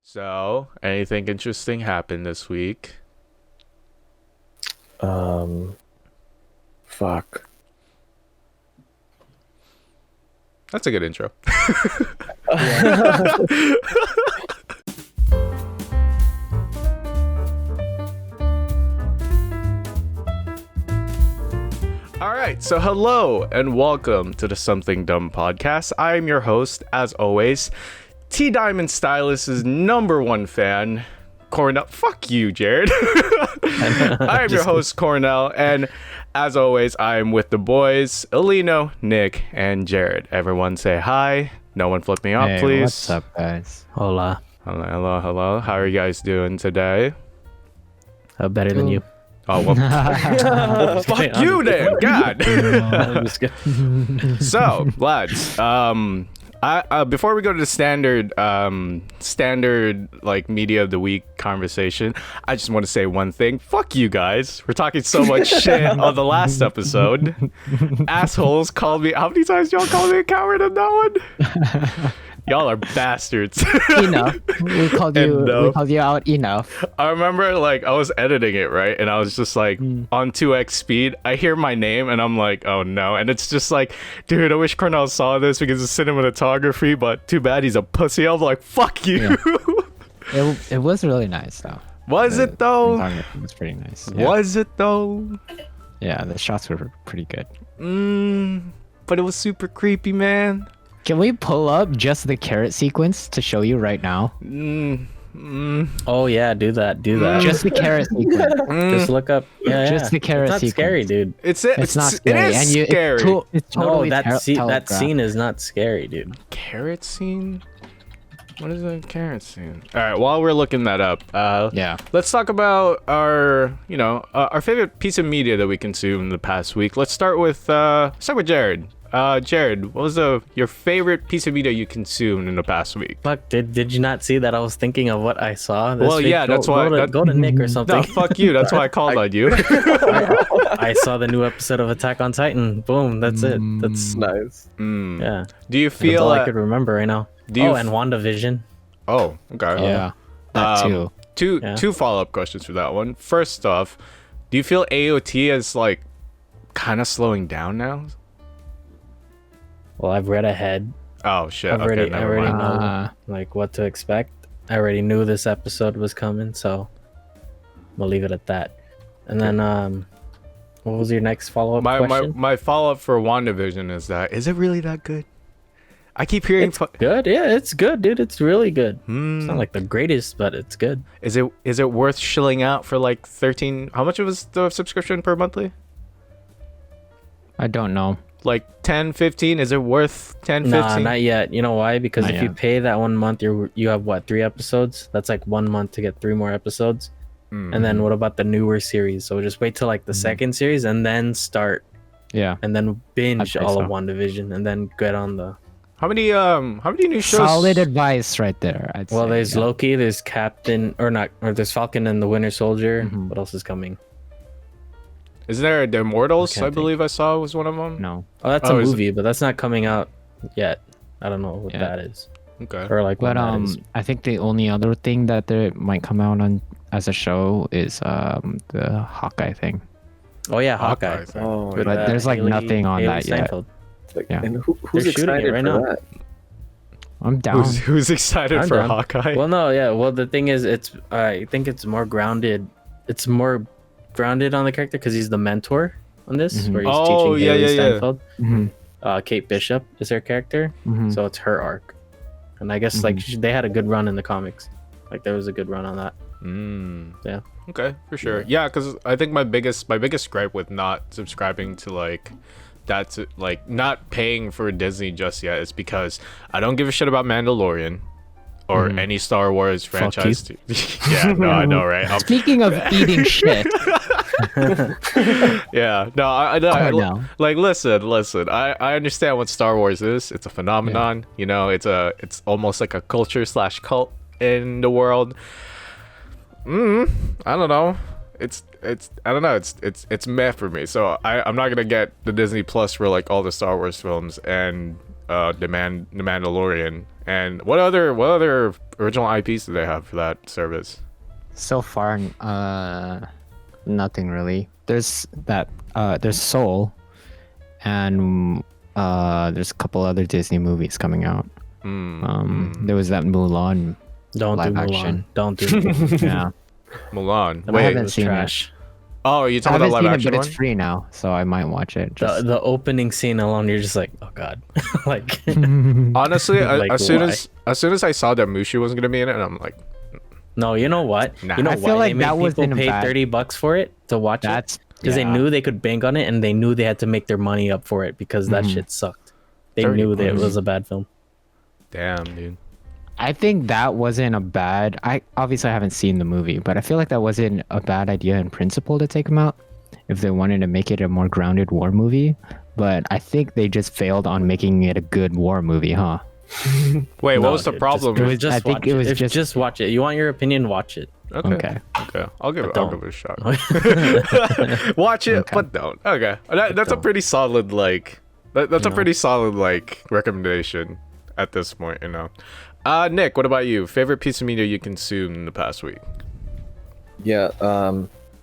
So, anything interesting happened this week? Fuck. That's a good intro. All right, so hello and welcome to the Something Dumb podcast. I am your host, as always, T Diamond Stylist's #1 fan, Cornell. Fuck you, Jared. I am your host, Cornell, and as always, I am with the boys, Alino, Nick, and Jared. Everyone say hi. No one flip me off, please. What's up, guys? Hola. Hello. How are you guys doing today? Better than you. Oh, well, fuck you then. God. So, lads, before we go to the standard like media of the week conversation, I just want to say one thing. Fuck you guys. We're talking so much shit on the last episode. Assholes called me. How many times y'all called me a coward on that one? Y'all are bastards. Enough. We called you out enough. I remember like I was editing it, right? And I was just like on 2x speed. I hear my name and I'm like, oh no. And it's just like, dude, I wish Cornell saw this because it's cinematography, but too bad he's a pussy. I'm like, fuck you. Yeah. It was really nice though. Was it though? It was pretty nice. Yeah. Was it though? Yeah, the shots were pretty good. But it was super creepy, man. Can we pull up just the carrot sequence to show you right now? Oh yeah, do that. Just the carrot sequence. Just look up. Yeah, Just the carrot It's not sequence. scary, dude. It's not scary. It is and scary. It's totally No, that telegraphed. scene is not scary, dude. Carrot scene? What is a carrot scene? All right, while we're looking that up, Yeah. let's talk about our favorite piece of media that we consumed in the past week. Let's start with Jared. Jared, what was your favorite piece of media you consumed in the past week? Fuck, did you not see that I was thinking of what I saw this Well, week? yeah, that's why- Go to Nick or something. No, fuck you. That's why I called on you. I saw the new episode of Attack on Titan. Boom, that's it. That's Nice. yeah. Do you That's feel? all I could remember right now. And WandaVision. Oh, okay. Yeah. That too. Two follow-up questions for that one. First off, do you feel AOT is like kind of slowing down now? Well, I've read ahead. Oh shit. I already Never mind. know like what to expect. I already knew this episode was coming, so we'll leave it at that. And then what was your next follow-up question? My follow-up for WandaVision is it really that good? I keep hearing Good, yeah, it's good, dude. It's really good. It's not like the greatest, but it's good. Is it worth shilling out for like 13? How much was the subscription per monthly? I don't know. Like 10, 15? Is it worth 10, 15? Nah, not yet. You know why? Because Not if you yet. pay that 1 month, you have what, 3 episodes? That's like 1 month to get 3 more episodes. And then what about the newer series? So just wait till like the second series and then start Yeah. and then binge I'd say all of so. WandaVision and then get on the. How many new shows? Solid advice right there. I'd Well, say, there's yeah. Loki, there's there's Falcon and the Winter Soldier. What else is coming? Is there The Immortals? I can't I believe I saw was one of them. No. Oh, that's Oh, a is it- movie, but that's not coming out yet. I don't know what Yeah. that is. Okay. Or like what But that is. I think the only other thing that there might come out on as a show is the Hawkeye thing. Oh yeah, Hawkeye Hawkeye. thing. Oh, With, But there's, like, nothing on that yet. Steinfeld. like, Yeah. and who's They're shooting it excited right for now. that? I'm down. Who's excited I'm for down. Hawkeye? Well, no, yeah. Well, the thing is, I think it's more grounded. It's more grounded on the character because he's the mentor on this, where he's Oh, teaching yeah, Haley yeah, yeah. Steinfeld. Mhm. Kate Bishop is her character, Mhm. so it's her arc. And I guess like they had a good run in the comics. Like there was a good run on that. Yeah. Okay, for sure. Yeah, because I think my biggest gripe with not subscribing to like that's like not paying for Disney just yet is because I don't give a shit about Mandalorian or any Star Wars franchise. Yeah, no, I know, right? Speaking of eating shit, Yeah, no, I no. like listen. I understand what Star Wars is. It's a phenomenon. You know, it's almost like a culture / cult in the world. I don't know. It's meh for me. So I'm not gonna get the Disney Plus for like all the Star Wars films, and the Mandalorian. And what other original IPs do they have for that service? So far, nothing really. There's Soul, and there's a couple other Disney movies coming out. There was that Mulan Don't live do Mulan. action. Don't do Mulan. Yeah, Mulan. I Wait, haven't seen trash. oh, are you I talking about haven't live seen it, action but one? it's free now, so I might watch it. Just... The opening scene alone, you're just like, oh god, like Honestly, Like, as soon why? as soon as I saw that Mushu wasn't gonna be in it, and I'm like, no, you know what? Nah. You know I why feel like they made that people wasn't pay bad. $30 for it to watch That's it because they yeah. knew they could bank on it and they knew they had to make their money up for it because that shit sucked. They knew that it was a bad film. damn, dude. I think that wasn't a bad. I obviously haven't seen the movie, but I feel like that wasn't a bad idea in principle to take them out if they wanted to make it a more grounded war movie. But I think they just failed on making it a good war movie, huh? Wait, what No, was the dude, problem? It was- Just I think watch it was If- just- just watch it. You want your opinion? Watch it. Okay. I'll give don't. it a shot. Watch it, but don't. Okay, that's a don't. pretty solid that's a pretty solid recommendation at this point, you know. Nick, what about you? Favorite piece of media you consumed in the past week? Yeah,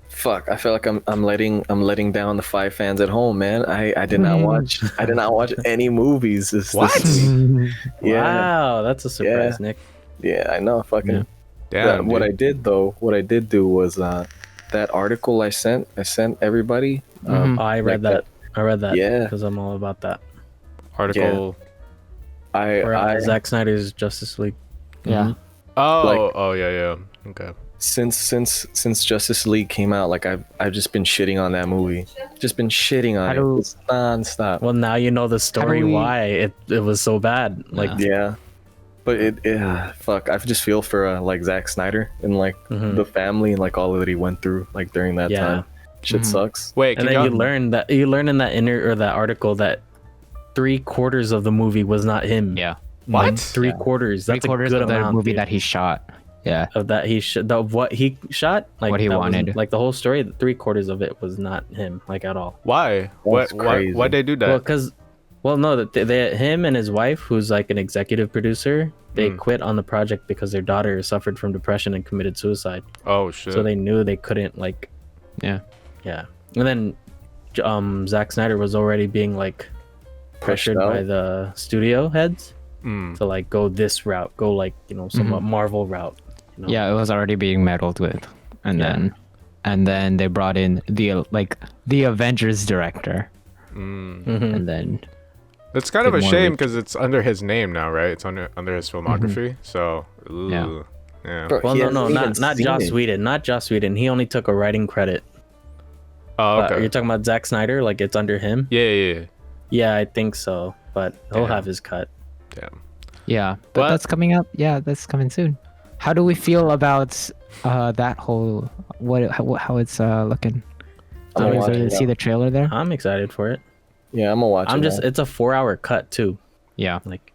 fuck. I feel like I'm letting down the 5 fans at home, man. I did not watch any movies this What? week. Yeah, Wow, that's a surprise, Nick. yeah, I know. Fucking. Damn. What dude. I did do was that article I sent everybody. Mhm. Oh, I read that. Yeah. because I'm all about that. Article. I Zack Snyder's Justice League. Yeah. Oh, yeah. Okay. since Justice League came out, like I've just been shitting on that movie. Just been shitting on it It's nonstop. Well, now you know the story we- why it was so bad. Like, Yeah, but fuck. I just feel for like Zack Snyder and like the family and like all that he went through like during that Yeah. time. Shit sucks. Wait, and can then y'all- you learn in that article that 3/4 of the movie was not him. Yeah. What? Like, 3/4. That's a 3/4 good of the amount. movie dude. that he shot. Yeah. Of that what he shot, like What he that wasn't- wanted. like the whole story. 3/4 of it was not him, like at all. Why? What? crazy. Why'd they do that? No, him and his wife, who's like an executive producer, they quit on the project because their daughter suffered from depression and committed suicide. Oh shit. So they knew they couldn't like, Yeah. yeah. And then, Zack Snyder was already being like pressured out. by the studio heads to like go this route, go like somewhat Marvel route. You know? Yeah, it was already being meddled with, and Yeah. then they brought in the Avengers director, and then It's kind of a Did more shame reach. because it's under his name now, right? It's under his filmography. So, ooh, yeah. Bro, Well, he no, hasn't even not seen Joss it. Whedon, not Joss Whedon. He only took a writing credit. Oh, But okay. you're talking about Zack Snyder, like it's under him. Yeah. Yeah, I think so. But he'll Damn. have his cut. Damn. yeah, but What? that's coming up. Yeah, that's coming soon. How do we feel about that whole how it's looking? I'm gonna Did watch you it see now. the trailer there? I'm excited for it. Yeah, I'm gonna watch it. now. It's a 4-hour cut too. Yeah, Like,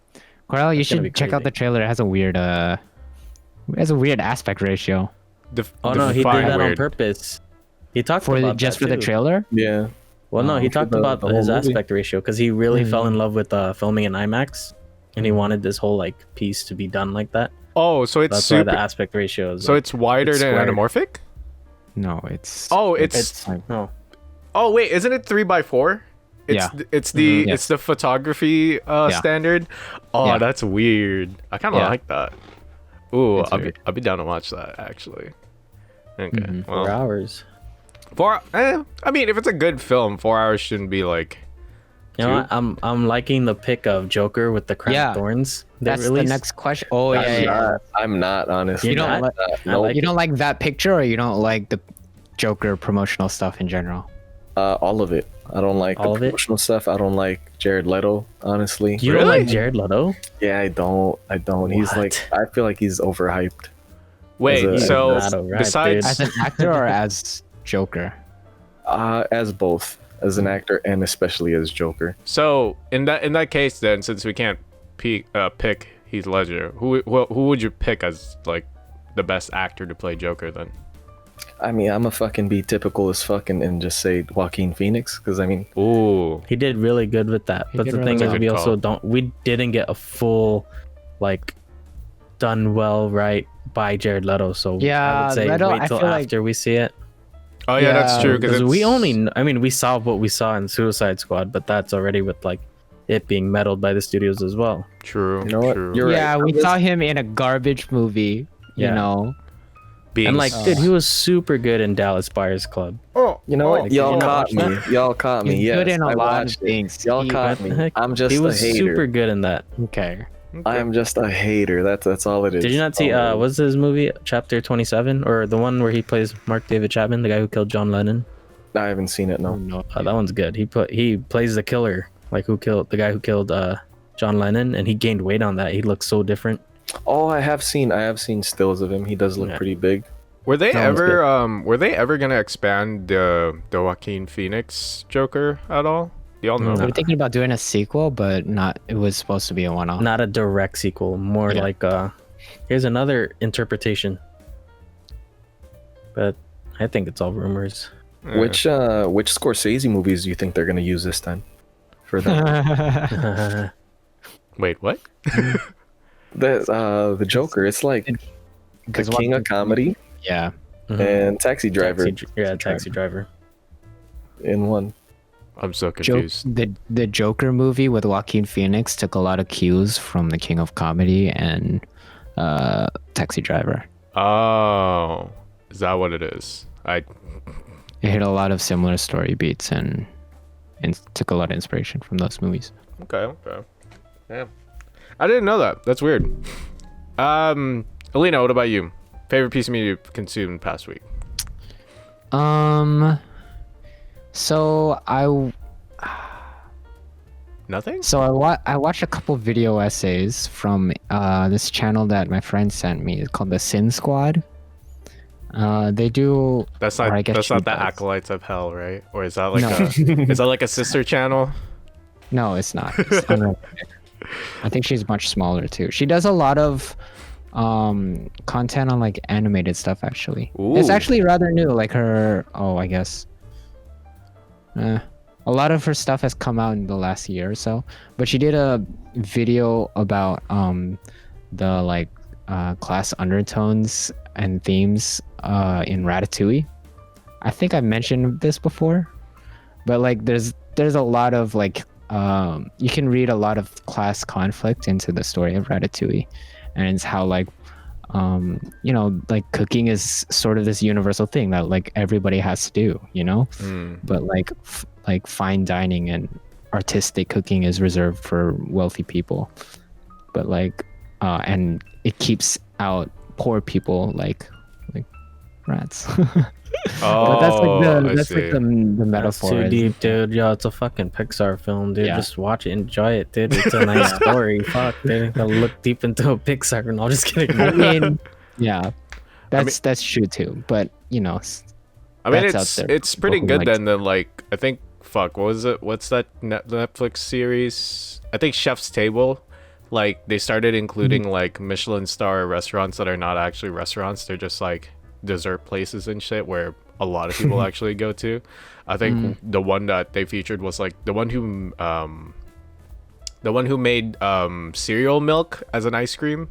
Corel, you That's gonna be should check out crazy. the trailer. It has a weird aspect ratio oh no, he did Define that on weird. purpose. He talked for about just that for the too. trailer. Yeah. Well, no, he For talked the- about the whole his movie? aspect ratio because he really fell in love with filming in IMAX, and he wanted this whole like piece to be done like that. Oh, so it's That's why super. the aspect ratio is. So like, it's wider it's than squared. anamorphic. No, it's Oh, it's. it's no. Oh wait, isn't it 3x4? It's Yeah. it's the Yeah. it's the photography standard. Oh, Yeah. that's weird. I kind of Yeah. like that. Ooh, It's I'll be weird. I'll be down to watch that actually. Okay. Mhm. 4 Well, hours. I mean, if it's a good film, 4 hours shouldn't be like. You know what? I'm liking the pick of Joker with the crown Yeah. of thorns. that's the next question. Oh yeah. I'm not honestly. You don't not? like- I Nope. like You don't like that picture, or you don't like the Joker promotional stuff in general? All of it. I don't like All the of it? promotional stuff. I don't like Jared Leto, honestly. You don't Really? like Jared Leto? Yeah, I don't. He's like, What? I feel like he's overhyped. Wait, As a- so Not alright, besides As an actor or as Joker? As both, as an actor and especially as Joker. so in that case, then since we can't pick Heath Ledger, who would you pick as like the best actor to play Joker then? I mean, I'm a fucking be typical as fuck and just say Joaquin Phoenix because I mean, Ooh. He did really good with that. He But did the really thing well. is, Good we also call. we didn't get a full, like, done well right by Jared Leto. So I Yeah, would say Leto, wait I till feel like- after we see it. Oh yeah, that's Yeah, true. Because Because we only, I mean, we saw what we saw in Suicide Squad, but that's already with like it being meddled by the studios as well. true. You know what? True. You're yeah, right. we I'm saw just- him in a garbage movie. Yeah. You know, Being And like, s- dude, he was super good in Dallas Buyers Club. Oh, You know what? Like, Y'all did you not caught watch me. Y'all caught me. he's Yes, good in a I lot of watched it. things. Y'all He- caught What the me. heck? I'm just He a was hater. super good in that. Okay. I am just a hater. That's all it is. Did you not see? Oh, What's his movie, Chapter 27, or the one where he plays Mark David Chapman, the guy who killed John Lennon? I haven't seen it. No. No. That one's good. He plays the killer, like the guy who killed John Lennon, and he gained weight on that. He looks so different. Oh, I have seen stills of him. He does look Yeah. pretty big. Were they That one's ever gonna expand the Joaquin Phoenix Joker at all? Y'all know. We were thinking about doing a sequel, but not. It was supposed to be a one-off. Not a direct sequel, more Yeah. like here's another interpretation. But I think it's all rumors. Yeah. Which Scorsese movies do you think they're gonna use this time? For that, Wait, what? the Joker. It's like the Because king of comedy Yeah. and Taxi Driver Taxi Driver. in one. I'm so Joke, confused. the Joker movie with Joaquin Phoenix took a lot of cues from The King of Comedy and Taxi Driver. Oh, is that what it is? It hit a lot of similar story beats and took a lot of inspiration from those movies. Okay. Yeah. I didn't know that. That's weird. Alina, what about you? Favorite piece of media you've consumed past week? So Nothing? I watched a couple video essays from this channel that my friend sent me. It's called the Sin Squad. They do. That's or I not guess that's she not the does. Acolytes of Hell, right? Or is that like No. is that like a sister channel? No, it's not. It's unrelated. I think she's much smaller too. She does a lot of content on like animated stuff actually. It's Ooh. actually rather new. Like her, I guess. A lot of her stuff has come out in the last year or so. But she did a video about the like class undertones and themes in Ratatouille. I think I mentioned this before, but like there's a lot of like you can read a lot of class conflict into the story of Ratatouille, and it's how like like cooking is sort of this universal thing that like everybody has to do, but like like fine dining and artistic cooking is reserved for wealthy people, but like and it keeps out poor people like rats. Oh, But that's like I that's see. like the That's metaphor. too isn't deep, it? dude. Yo, it's a fucking Pixar film, dude. Yeah. Just watch it, enjoy it, dude. It's a nice story. Fuck, dude. Gotta look deep into a Pixar. No, I'm just kidding. I mean, yeah, that's true too. But I mean, that's out it's there it's for pretty people who good like- then. Like, I think, fuck, what was it? What's that Netflix series? I think Chef's Table. Like, they started including like Michelin star restaurants that are not actually restaurants. They're just like dessert places and shit where a lot of people actually go to. I think the one that they featured was like the one who made cereal milk as an ice cream,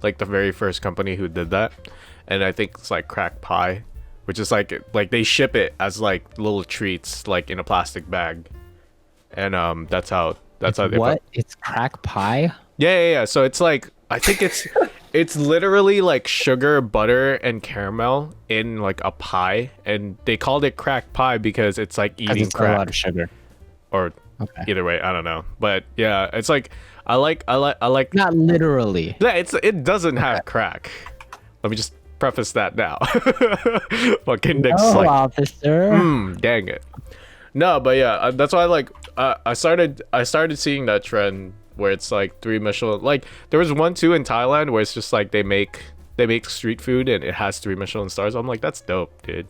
like the very first company who did that. And I think it's like crack pie, which is like they ship it as like little treats like in a plastic bag, and that's how they what? It's crack pie. yeah. So it's like I think it's literally like sugar, butter, and caramel in like a pie, and they called it crack pie because it's like Because eating it's got a lot crack, of sugar. or Okay. either way, I don't know. But yeah, it's like I like Not literally. yeah, it doesn't have crack. Let me just preface that now. Fucking Nick's Oh, like, officer. dang it. No, but yeah, that's why I started seeing that trend where it's like 3 Michelin. Like there was one too in Thailand where it's just like they make street food and it has 3 Michelin stars. I'm like, that's dope, dude.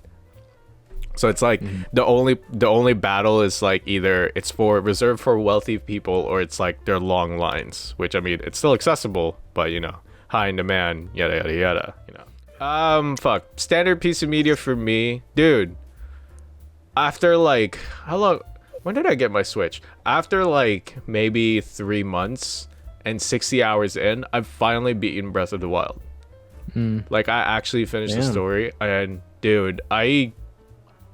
So it's like the only battle is like either it's reserved for wealthy people or it's like they're long lines, which I mean it's still accessible, but high in demand, yada yada yada. Fuck. Standard piece of media for me, dude. After like how long? When did I get my Switch? After like maybe 3 months and 60 hours in, I've finally beaten Breath of the Wild. Like I actually finished the story, and dude, I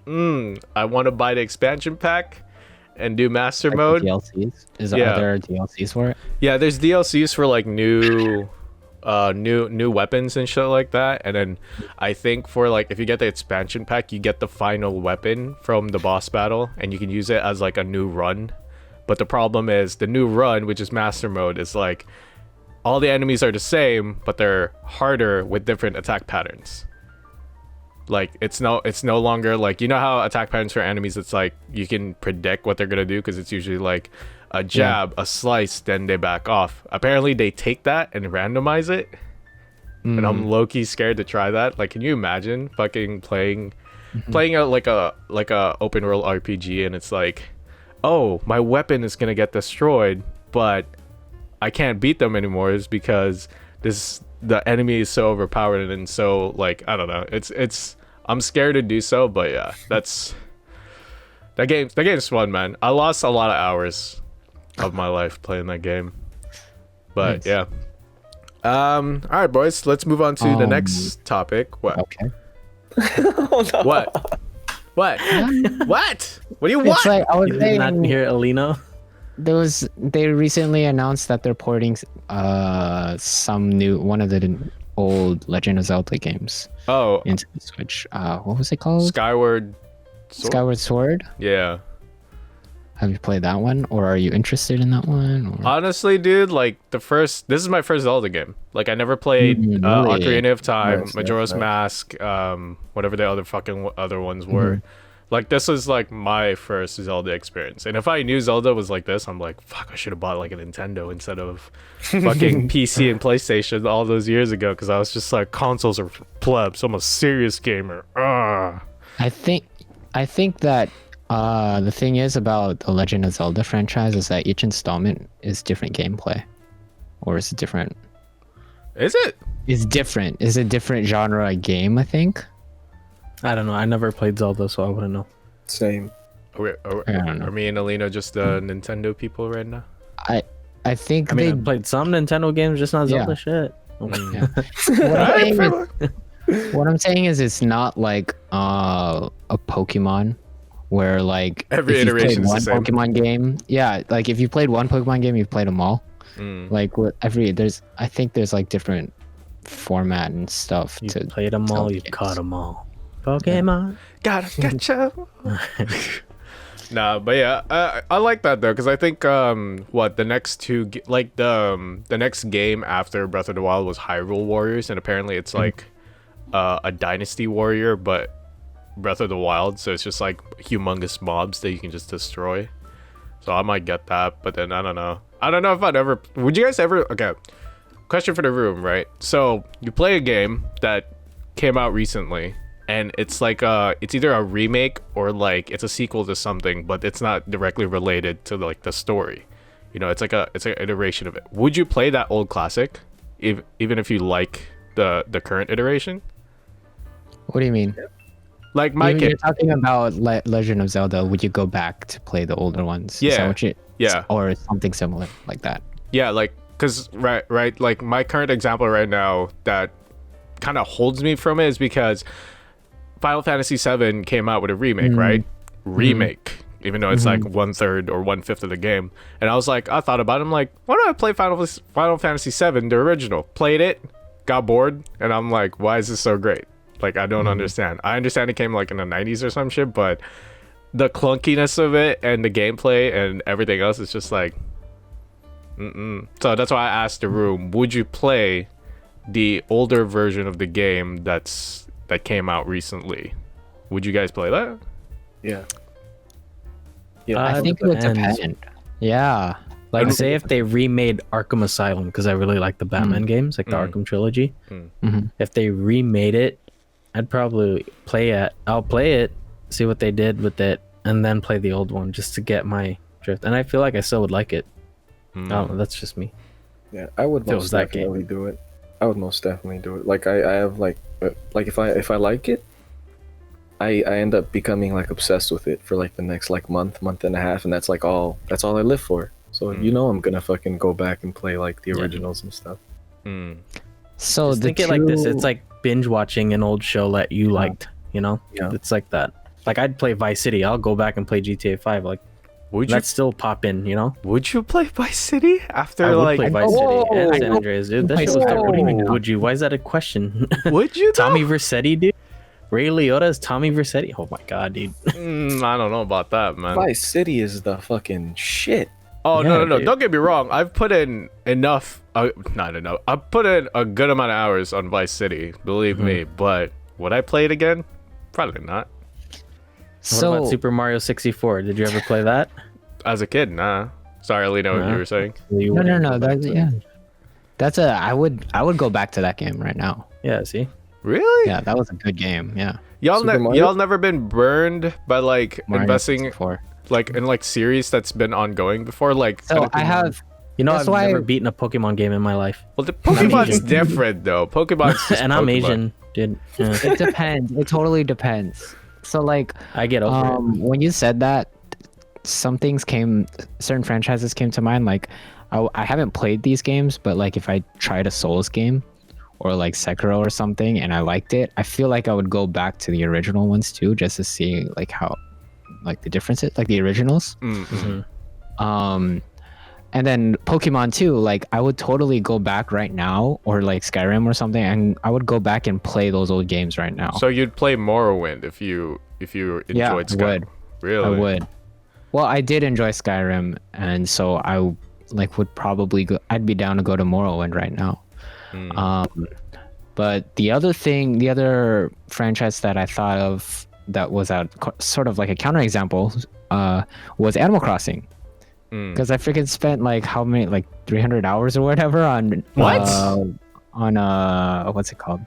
want to buy the expansion pack and do master mode. DLCs? Are Yeah. there DLCs for it? Yeah, there's DLCs for like new weapons and shit like that, and then I think for like if you get the expansion pack, you get the final weapon from the boss battle, and you can use it as like a new run. But the problem is the new run, which is master mode, is like all the enemies are the same, but they're harder with different attack patterns. Like it's no longer like, you know how attack patterns for enemies, it's like you can predict what they're gonna do because it's usually like a jab, a slice, then they back off. Apparently they take that and randomize it, and I'm low-key scared to try that. Like, can you imagine fucking playing a like a open world RPG, and it's like, oh, my weapon is gonna get destroyed, but I can't beat them anymore is because the enemy is so overpowered, and so like I don't know. It's I'm scared to do so, but yeah, that game's fun, man. I lost a lot of hours of my life playing that game. But Nice. yeah. All right, boys, let's move on to the next topic. What? Okay. Oh, no. What? What? What? What do you It's want? like I was You did not saying, hear Alino? they recently announced that they're porting one of the old Legend of Zelda games Oh, into the Switch. What was it called? Skyward Sword? Skyward Sword. Yeah. Have you played that one, or are you interested in that one? Or... Honestly, dude, like this is my first Zelda game. Like I never played Really? Ocarina of Time, Nice, Majora's nice. Mask, whatever the other ones were. Like this was like my first Zelda experience. And if I knew Zelda was like this, I'm like, fuck, I should have bought like a Nintendo instead of fucking PC and PlayStation all those years ago, because I was just like, consoles are plebs. I'm a serious gamer. Ugh. I think that the thing is about the Legend of Zelda franchise is that each installment is different gameplay, or is it different? Is it? It's different. It's a different genre of game, I think. I don't know. I never played Zelda, so I wouldn't know. Same. I don't know. Are me and Alina just Nintendo people right now? I think I mean, I they. played some Nintendo games, just not Zelda Yeah. shit. Yeah. What I'm saying is it's not like a Pokemon where like Every if you've iteration played is the one same. Pokemon game, yeah, like if you played one Pokemon game, you've played them all. Like with I think there's like different format and stuff You to played them all, Zelda you games. caught them all. Pokemon. Gotcha. Nah, but yeah, I like that though, because I think the next the next game after Breath of the Wild was Hyrule Warriors, and apparently it's like a Dynasty Warrior, but Breath of the Wild, so it's just like humongous mobs that you can just destroy. So I might get that, but then I don't know if I'd ever. Would you guys ever? Okay, question for the room, right? So you play a game that came out recently, and it's like it's either a remake or like it's a sequel to something, but it's not directly related to like the story. You know, it's an iteration of it. Would you play that old classic, even if you like the current iteration? What do you mean? Like my You're kid, talking about Legend of Zelda. Would you go back to play the older ones? Is that Yeah. what you, Yeah. or something similar like that. yeah, like because right, like my current example right now that kind of holds me from it is because Final Fantasy VII came out with a remake, right? Remake, even though it's like 1/3 or 1/5 of the game. And I thought about it. I'm like, why don't I play Final Fantasy VII, the original? Played it, got bored, and I'm like, why is this so great? Like, I don't understand. I understand it came like in the 90s or some shit, but the clunkiness of it and the gameplay and everything else is just like, So that's why I asked the room, would you play the older version of the game that came out recently? Would you guys play that? Yeah. I think it would depend. Yeah. Like, say if they remade Arkham Asylum, because I really like the Batman games, like the Arkham trilogy. If they remade it, I'd probably play it. I'll play it, see what they did with it, and then play the old one just to get my drift. And I feel like I still would like it. I don't know, that's just me. Yeah, I would If it most was that game. definitely do it. I would most definitely do it. Like I have like if I like it, I end up becoming like obsessed with it for like the next like month and a half, and that's all I live for. So you know I'm gonna fucking go back and play like the originals and stuff. So Just the think it like this. two- It's like binge watching an old show that you liked. You know, Yeah. it's like that. Like I'd play Vice City. I'll go back and play GTA 5. Like Would you that still pop in. You know, would you play Vice City after I would like play Vice City and San Andreas, dude. That Play shit was dope. What do you mean? Whoa. Would you? Why is that a question? would you though? Tommy Vercetti, dude. Ray Liotta is Tommy Vercetti. Oh my god, dude. I don't know about that, man. Vice City is the fucking shit. Oh Yeah, no! dude. Don't get me wrong. I've put in enough. Not enough. I've put in a good amount of hours on Vice City. Believe me. But would I play it again? Probably not. What about so Super Mario 64? Did you ever play that? As a kid, nah. Sorry, Alina, what Nah. you were saying. You no, wouldn't no, go back to it. yeah. That's I would go back to that game right now. Yeah, see? Really? Yeah, that was a good game. Yeah. Super Mario? Y'all never been burned by like Mario investing 64. like in like series that's been ongoing before? Like So I anything- have. You know, That's I've why- never beaten a Pokemon game in my life. Well, the Pokemon's Asian. different though. Pokemon's just And I'm Pokemon. Asian, dude. Yeah. It depends. It totally depends. So like, I get over it. when you said that, certain franchises came to mind. Like, I haven't played these games, but like if I tried a Souls game or like Sekiro or something and I liked it, I feel like I would go back to the original ones too, just to see like how, like the differences, like the originals. And then Pokemon too, like I would totally go back right now, or like Skyrim or something, and I would go back and play those old games right now. So you'd play Morrowind if you enjoyed Yeah, I Skyrim. would. Really? I would. Well, I did enjoy Skyrim, and so I like would probably go. I'd be down to go to Morrowind right now. But the other franchise that I thought of that was sort of like a counterexample was Animal Crossing. Because I freaking spent like how many, like 300 hours or whatever on What? What's it called?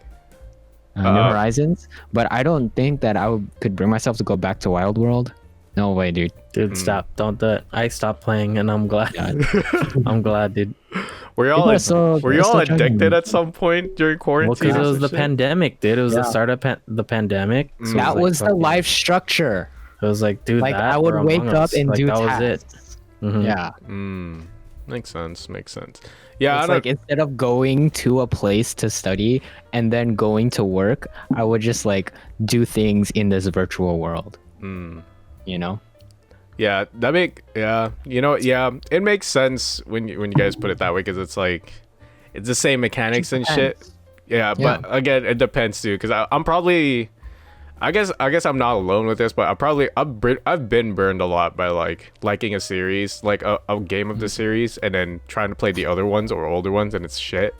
New Horizons. But I don't think that could bring myself to go back to Wild World. No way, dude. Dude, stop. Don't do it. I stopped playing and I'm glad. I'm glad, dude. Were y'all People are so- were they're y'all so addicted chugging. at some point during Well, quarantine? because it or was the some shit? pandemic, dude. It was the Yeah. start of the pandemic. So it That like was the fucking- life structure. It was like, dude, Like that I would or wake Among up Us. and like, do that was tasks. it. Mhm. Yeah. Makes sense. Yeah, It's I like don't, instead of going to a place to study and then going to work, I would just like do things in this virtual world. You know? yeah, it makes sense when you guys put it that way, because it's like it's the same mechanics and shit. Depends. Yeah, but again, it depends too, because I'm probably, I guess I'm not alone with this, but I've been burned a lot by like liking a series, like a game of the series, and then trying to play the other ones or older ones, and it's shit.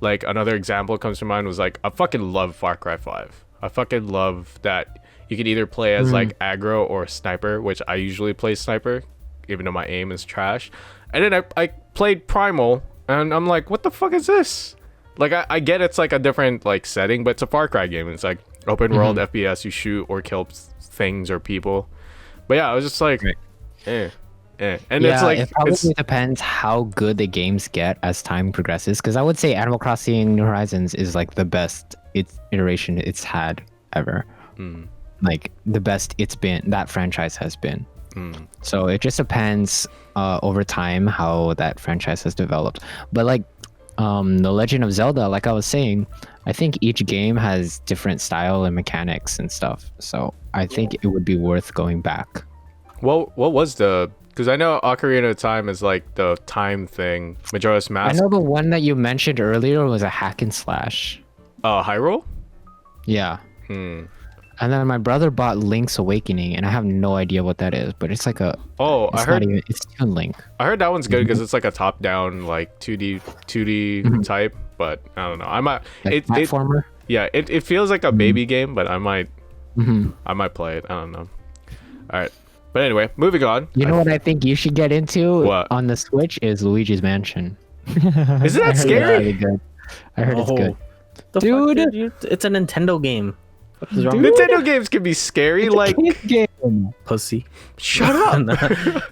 Like another example comes to mind was like I fucking love Far Cry 5. I fucking love that you could either play as like aggro or sniper, which I usually play sniper, even though my aim is trash. And then I played Primal, and I'm like, what the fuck is this? Like I get it's like a different like setting, but it's a Far Cry game. It's like open world FPS, you shoot or kill things or people. But yeah, I was just like, And it's like it probably depends how good the games get as time progresses. Because I would say Animal Crossing New Horizons is like the best iteration it's had ever. Like the best that franchise has been. So it just depends over time how that franchise has developed. But like The Legend of Zelda, like I was saying, I think each game has different style and mechanics and stuff. So I think it would be worth going back. what was the, because I know Ocarina of Time is like the time thing. Majora's I Mask. know the one that you mentioned earlier was a hack and slash. Hyrule. Yeah. And then my brother bought Link's Awakening, and I have no idea what that is, but it's like a. Oh, It's I heard it's Toon Link. I heard that one's good because it's like a top-down like 2D type, but I don't know. I might Like platformer. it feels like a baby game, but I might play it. I don't know. All right. But anyway, moving on. You know what I think you should get into What? on the Switch is Luigi's Mansion. Isn't that I heard it's scary? really good. I heard it's good. The Dude. fuck, dude? It's a Nintendo game. What is wrong with Nintendo games can be scary. Like, Kid game. pussy? shut up.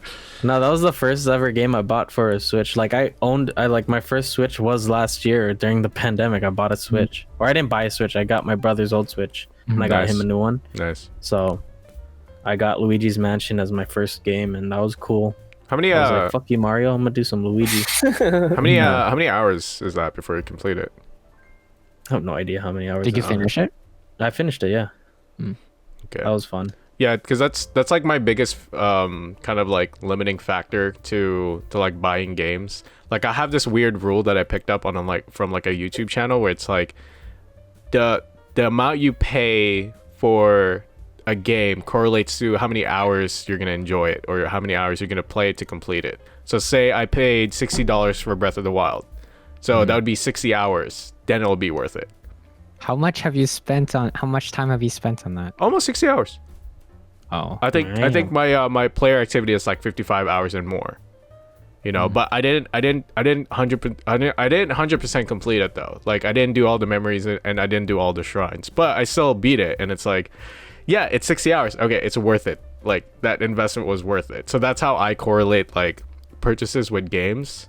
No, that was the first ever game I bought for a Switch. Like I like my first Switch was last year during the pandemic. I bought a Switch, or I didn't buy a Switch. I got my brother's old Switch, and I got him a new one. Nice. So, I got Luigi's Mansion as my first game, and that was cool. How many? I was like, "Fuck you, Mario! I'm gonna do some Luigi." How many hours is that before you complete it? I have no idea how many hours. Did you finish it? I finished it. Yeah. Okay. That was fun. Yeah, because that's like my biggest kind of like limiting factor to like buying games. Like I have this weird rule that I picked up on like from like a YouTube channel where it's like the amount you pay for a game correlates to how many hours you're gonna enjoy it or how many hours you're gonna play it to complete it. So say I paid $60 for Breath of the Wild, so that would be 60 hours. Then it'll be worth it. How much time have you spent on that? Almost 60 hours. Oh, I think my player activity is like 55 hours and more. You know, but I didn't 100% complete it though. Like I didn't do all the memories and I didn't do all the shrines, but I still beat it. And it's like, yeah, it's 60 hours. Okay, it's worth it. Like that investment was worth it. So that's how I correlate like purchases with games.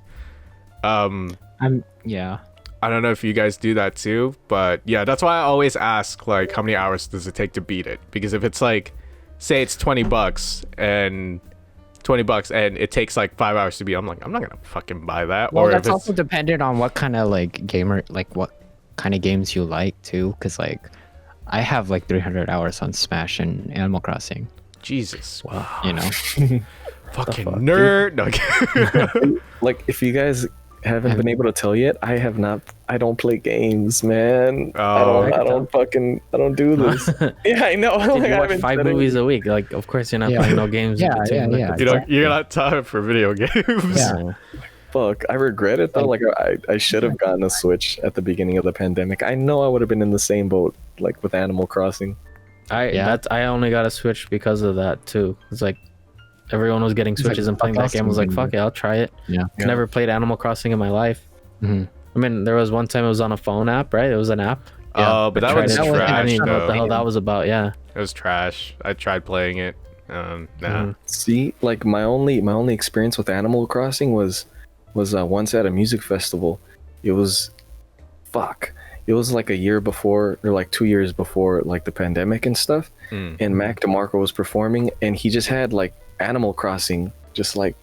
Yeah. I don't know if you guys do that too, but yeah, that's why I always ask like how many hours does it take to beat it? Because if it's like, say it's $20 and it takes like 5 hours to beat, I'm like, I'm not gonna fucking buy that. Well, or that's if it's, also dependent on what kind of like gamer, like what kind of games you like too. Because like, I have like 300 hours on Smash and Animal Crossing. Jesus, wow, You know. fucking nerd. No. Like, if you guys haven't been able to tell yet, I don't play games, man. Oh. I don't do this. Yeah, I know. Dude, Like, you I watch haven't 5 done it. movies a week. Like, of course you're not playing no games. Yeah, in between. yeah. You know, you're not time for video games. Yeah. Fuck, I regret it though. Like I should have gotten a Switch at the beginning of the pandemic. I know I would have been in the same boat, like with Animal Crossing. I only got a Switch because of that too. It's like everyone was getting Switches and playing that game. I was like, fuck it, I'll try it. Yeah. Never played Animal Crossing in my life. Mhm. I mean, there was one time it was on a phone app, right? It was an app. Oh, but that was I didn't trash even know what the though. hell that was about. Yeah. It was trash. I tried playing it. Nah. See, like my only experience with Animal Crossing was once at a music festival. It was like a year before or like 2 years before like the pandemic and stuff. And Mac DeMarco was performing and he just had like Animal Crossing just like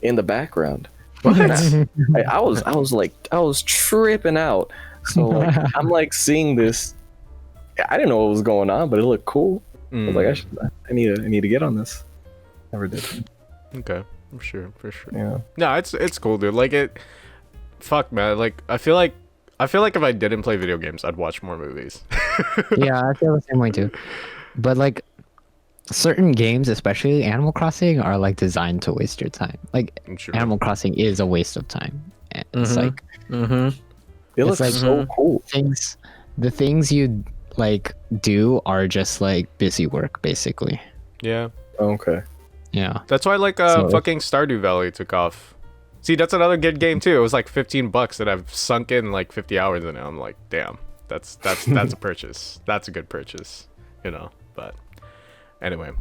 in the background. I was tripping out. So like I'm like seeing this. I didn't know what was going on, but it looked cool. I was like, I need to get on this. Never did. Okay, for sure. Yeah. No, it's cool, dude. Like it. Fuck, man. Like I feel like if I didn't play video games, I'd watch more movies. Yeah, I feel the same way too. But like certain games, especially Animal Crossing, are like designed to waste your time. Like Sure. Animal Crossing is a waste of time. And it's like It looks like so cool. the things you like do are just like busy work basically. Yeah. Okay. Yeah. That's why like So- fucking Stardew Valley took off. See, that's another good game too. It was like $15 and I've sunk in like 50 hours in it. I'm like, damn, that's a purchase. That's a good purchase, you know. But anyway,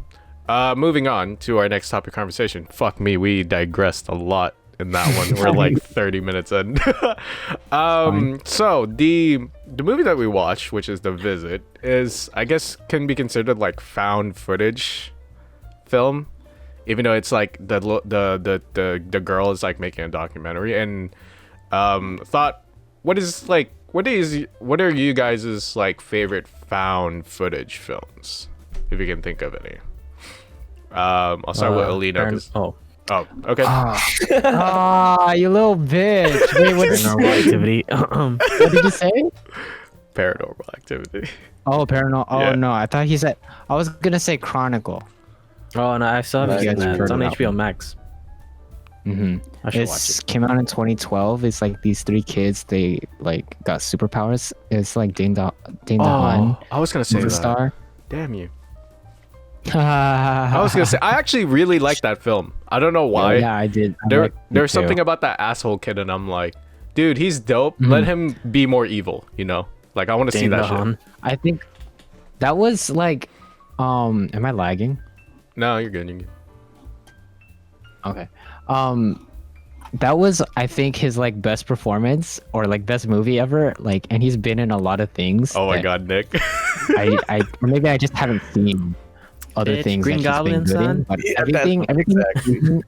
moving on to our next topic conversation. Fuck me, we digressed a lot in that one. We're like 30 minutes in. So the movie that we watched, which is The Visit, is I guess can be considered like found footage film, even though it's like the girl is like making a documentary. And thought, what are you guys' like favorite found footage films, if you can think of any? I'll start with Alina. Oh, okay. Ah, you little bitch. Wait, what did, Paranormal Activity. what did you say? Paranormal Activity. Oh, paranormal. Oh Yeah. no, I thought he said. I was gonna say Chronicle. Oh, and I still haven't You seen guys that. heard It's on of that HBO one? Max. Mm-hmm. I should watch It it. came out in 2012. It's like these 3 kids. They like got superpowers. It's like Dane DeHaan, I was gonna say the that. star. Damn you. I was gonna say I actually really like that film. I don't know why. Yeah, I did. There's something about that asshole kid, and I'm like, dude, he's dope. Let him be more evil. You know, like I want to see Dane that DeHaan. shit. I think that was like. Am I lagging? No, you're good. You're good. Okay. That was, I think, his like best performance or like best movie ever. Like, and he's been in a lot of things. Oh my that god, Nick. or maybe I just haven't seen other Bitch, things Green that he's been Goblin, good in. son. But Yeah, everything,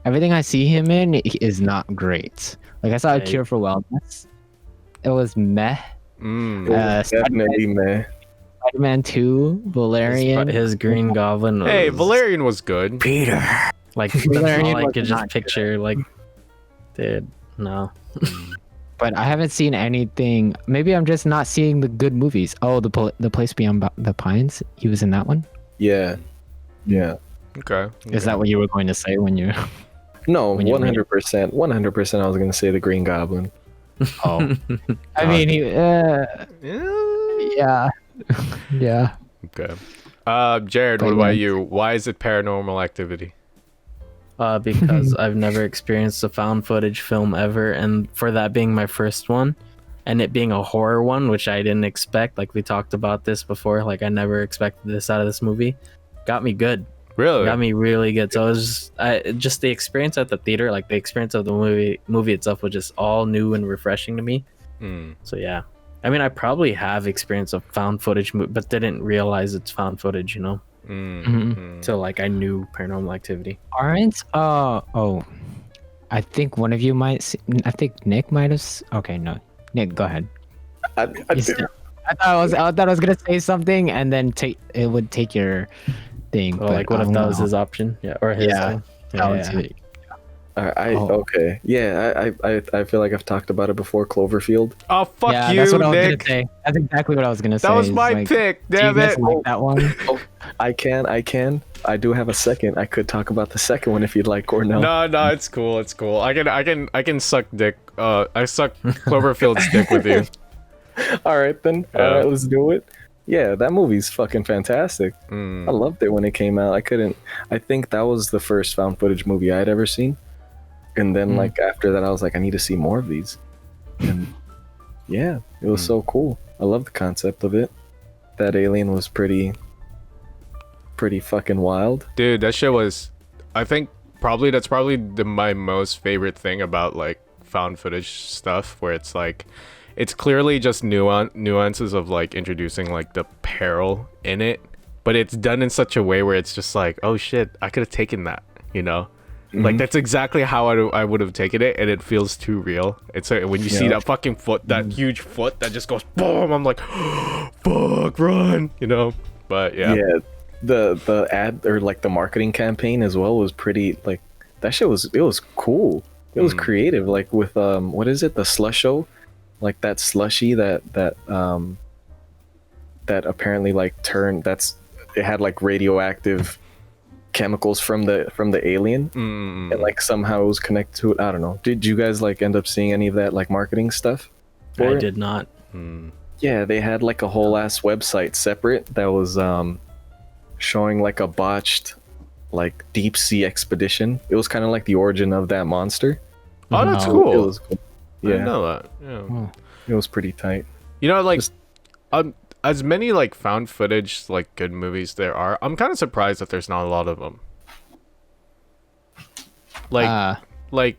everything I see him in is not great. Like I saw A Yeah. Cure for Wellness. It was meh. Mm. Definitely, man. Spider-Man 2, Valerian. His Green Goblin. Was, Hey, Valerian was good. Peter. Like that's Valerian all I was could just not good. picture. Like, dude, no. But I haven't seen anything. Maybe I'm just not seeing the good movies. Oh, the Place Beyond the Pines. He was in that one. Yeah. Yeah. Okay. Is that what you were going to say when you? No, When you read 100%. 100%. I was gonna say the Green Goblin. Oh, I mean, yeah, yeah. Okay. Jared, what But about yeah. you? Why is it Paranormal Activity? Because I've never experienced a found footage film ever, and for that being my first one, and it being a horror one, which I didn't expect. Like we talked about this before. Like I never expected this out of this movie. Got me good. Really? Got me really good. So it was just the experience at the theater, like the experience of the movie itself was just all new and refreshing to me. Mm. So yeah, I mean, I probably have experience of found footage, but didn't realize it's found footage, you know. Mm. Mhm. Mm. So like I knew Paranormal Activity. Aren't I think one of you might. I think Nick might have. Okay, no, Nick, go ahead. I You did- said- I thought I was gonna say something and then it would take your thing. Or but like, what I if don't that was know. his option? Yeah, or his Yeah, thing. That was it. Oh. okay. Yeah, I feel like I've talked about it before. Cloverfield. Oh, fuck Yeah, you, that's what I was Nick. gonna say. That's exactly what I was gonna say. That was is, my like, pick. do you Damn guys it. like that one? I can. I do have a second. I could talk about the second one if you'd like, or no. No, it's cool. It's cool. I can suck dick. I suck Cloverfield's dick with you. All right then. Yeah. All right, let's do it. Yeah, that movie's fucking fantastic. Mm. I loved it when it came out. I think that was the first found footage movie I'd ever seen. And then like after that I was like, I need to see more of these. And yeah, it was so cool. I love the concept of it. That alien was pretty fucking wild. Dude, that shit was. I think that's probably my most favorite thing about like found footage stuff, where it's like, it's clearly just nuances of like introducing like the peril in it, but it's done in such a way where it's just like, oh shit, I could have taken that, you know. Like that's exactly how I would have taken it, and it feels too real. It's like when you see that fucking foot, that huge foot that just goes boom. I'm like, fuck, run, you know. But yeah, The ad or like the marketing campaign as well was pretty, like that shit was cool. It was creative, like with what is it, the slush show, like that slushy that apparently like it had like radioactive chemicals from the alien, and like somehow it was connected to it. I don't know. Did you guys like end up seeing any of that like marketing stuff for I it? did not. Yeah, they had like a whole ass website separate that was showing like a botched like deep sea expedition. It was kind of like the origin of that monster. oh, that's No, cool. It was cool. I didn't Yeah, know that. Yeah. it was pretty tight. You know, like, Just- as many like found footage like good movies there are, I'm kind of surprised that there's not a lot of them. Like,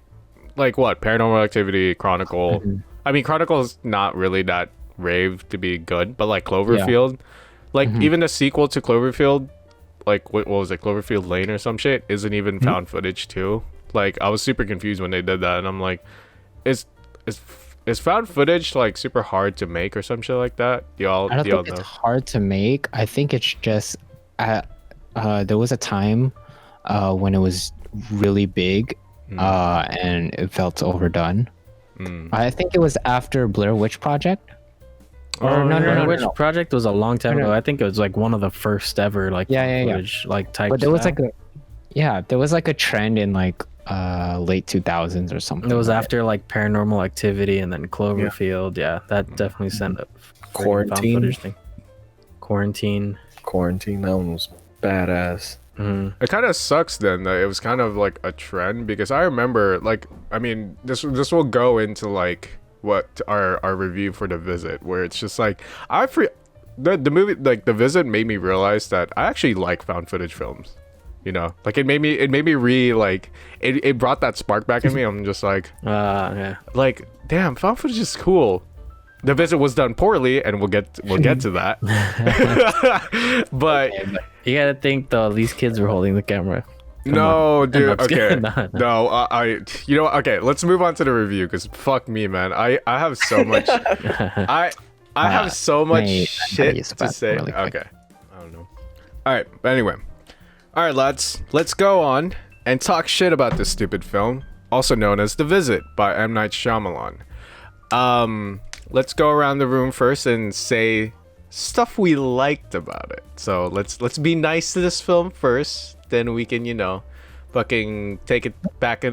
like what? Paranormal Activity, Chronicle. I mean, Chronicle is not really that rave to be good, but like Cloverfield, like even the sequel to Cloverfield, like what was it, Cloverfield Lane or some shit, isn't even found footage too. Like I was super confused when they did that, and I'm like, is found footage like super hard to make or some shit like that? I don't Do y'all think it's know? hard to make. I think it's just there was a time when it was really big and it felt overdone. I think it was after Blair Witch Project. Or no. Which project was a long time No, no. ago. I think it was like one of the first ever like Yeah. footage like type. But there was stuff. there was like a trend in like late 2000s or something. It was like after like Paranormal Activity and then Cloverfield. Yeah, that definitely sent up Quarantine. footage thing. Quarantine. That one was badass. It kind of sucks then that it was kind of like a trend, because I remember, like, I mean, this will go into like what our review for The Visit, where it's just like the movie, like The Visit, made me realize that I actually like found footage films. You know, like it made me like it brought that spark back in me. I'm just like, Yeah. like, damn, found footage is cool. The visit was done poorly, and we'll get to that. But You gotta think though, these kids were holding the camera. no, dude. I'm just Okay, kidding. no, you know what? Okay, let's move on to the review because fuck me, man. I have so much. I have so much shit to say. really quick. Okay, I don't know. All right, but anyway, all right, lads, let's go on and talk shit about this stupid film, also known as The Visit by M. Night Shyamalan. Let's go around the room first and say stuff we liked about it. So let's be nice to this film first, then we can, you know, fucking take it back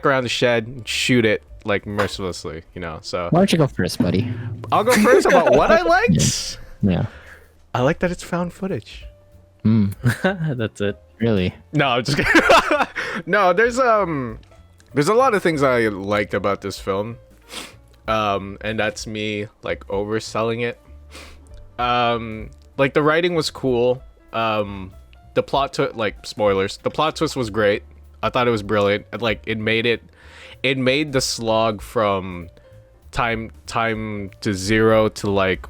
around the shed and shoot it like mercilessly, you know. So Why don't you go first, buddy? I'll go first about what I liked. Yeah. I like that it's found footage. That's it. Really? No, I'm just kidding. No, there's a lot of things I liked about this film. And that's me like overselling it. Like the writing was cool. The plot like spoilers. The plot twist was great. I thought it was brilliant. Like it made the slog from time to zero to like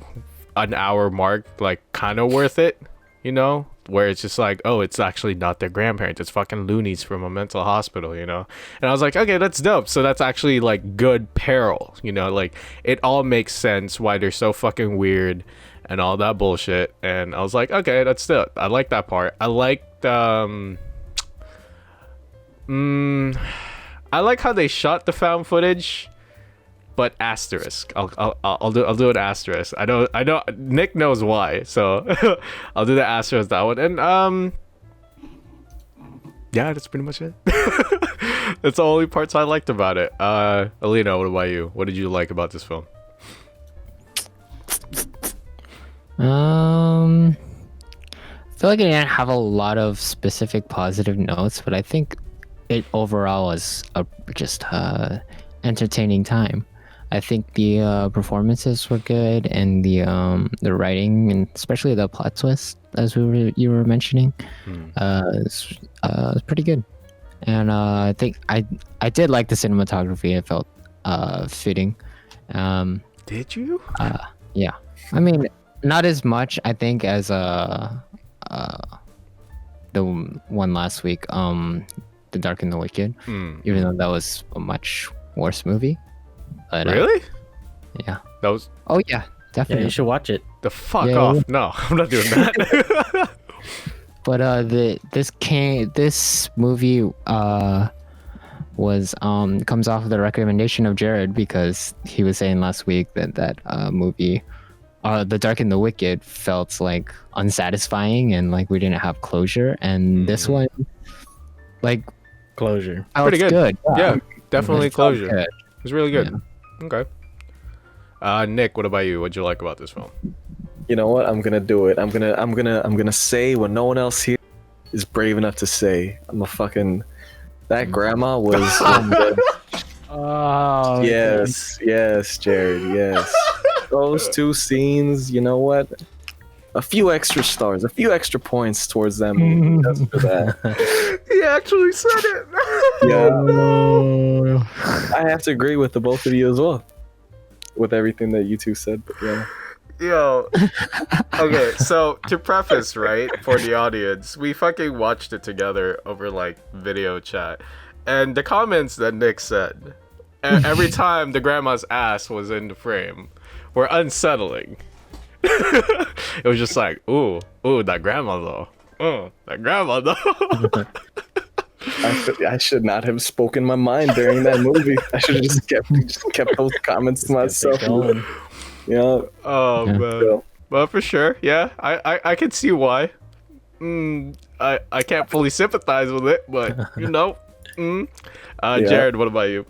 an hour mark like kind of worth it, you know, where it's just like, oh, it's actually not their grandparents, it's fucking loonies from a mental hospital, you know. And I was like, okay, that's dope. So that's actually like good peril, you know, like it all makes sense why they're so fucking weird and all that bullshit. And I was like, okay, that's dope. I like that part. I liked I like how they shot the found footage, but asterisk. I'll do an asterisk. I know Nick knows why, so I'll do the asterisk that one. And yeah, that's pretty much it. That's the only parts I liked about it. Alina, what about you? What did you like about this film? I feel like I didn't have a lot of specific positive notes, but I think it overall was a just entertaining time. I think the performances were good, and the writing, and especially the plot twist, as you were mentioning, was pretty good. And I think I did like the cinematography. It felt fitting. Did you? Yeah. I mean, not as much, I think, as the one last week, The Dark and the Wicked, even though that was a much worse movie. But, Really? Yeah. That was Oh yeah, Yeah, definitely. you should watch it. the fuck Yeah, off. yeah. No, I'm not doing that. But this movie was comes off of the recommendation of Jared, because he was saying last week that movie, The Dark and the Wicked, felt like unsatisfying and like we didn't have closure, and this one like Closure. felt Pretty good. Yeah, definitely It felt closure. good. It was really good. Okay. Nick, what about you? What'd you like about this film? You know what? I'm gonna do it. I'm gonna say what no one else here is brave enough to say. That grandma was. Oh Yes, Jared. Yes. Those two scenes. You know what? A few extra stars, a few extra points towards them just for that. He actually said it. Yeah. I have to agree with the both of you as well, with everything that you two said. But yeah. Yo. Okay, so to preface, right, for the audience, we fucking watched it together over like video chat. And the comments that Nick said, every time the grandma's ass was in the frame, were unsettling. It was just like, ooh, that grandma though. That grandma though. I should not have spoken my mind during that movie. I should have just kept those comments to myself. Yeah. Oh Yeah. man. Yeah. Well, for sure, yeah. I can see why. I can't fully sympathize with it, but you know. Yeah. Jared, what about you?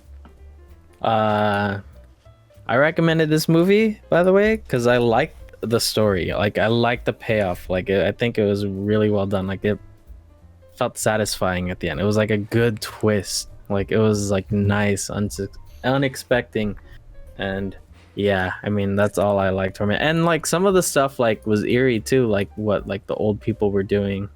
I recommended this movie, by the way, because I liked the story. Like, I liked the payoff. Like, I think it was really well done. Like, it felt satisfying at the end. It was like a good twist. Like, it was like nice, unexpected, and yeah, I mean, that's all I liked from it. And like some of the stuff like was eerie too, like what like the old people were doing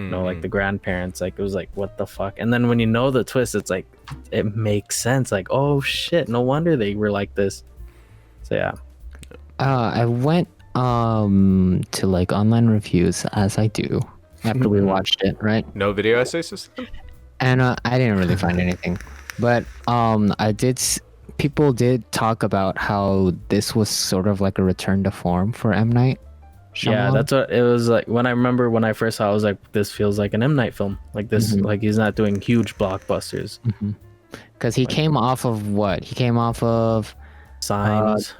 You know, like the grandparents, like it was like, what the fuck? And then when you know the twist, it's like it makes sense. Like, oh shit, no wonder they were like this. So yeah. I went to like online reviews, as I do after we watched it, right? No video essay system? And I didn't really find anything, but people did talk about how this was sort of like a return to form for M. Night Shyamalan. Yeah, that's what it was like. When I first saw it, I was like, this feels like an M. Night film. Like this, like he's not doing huge blockbusters. Because he came off of what? He came off of Signs.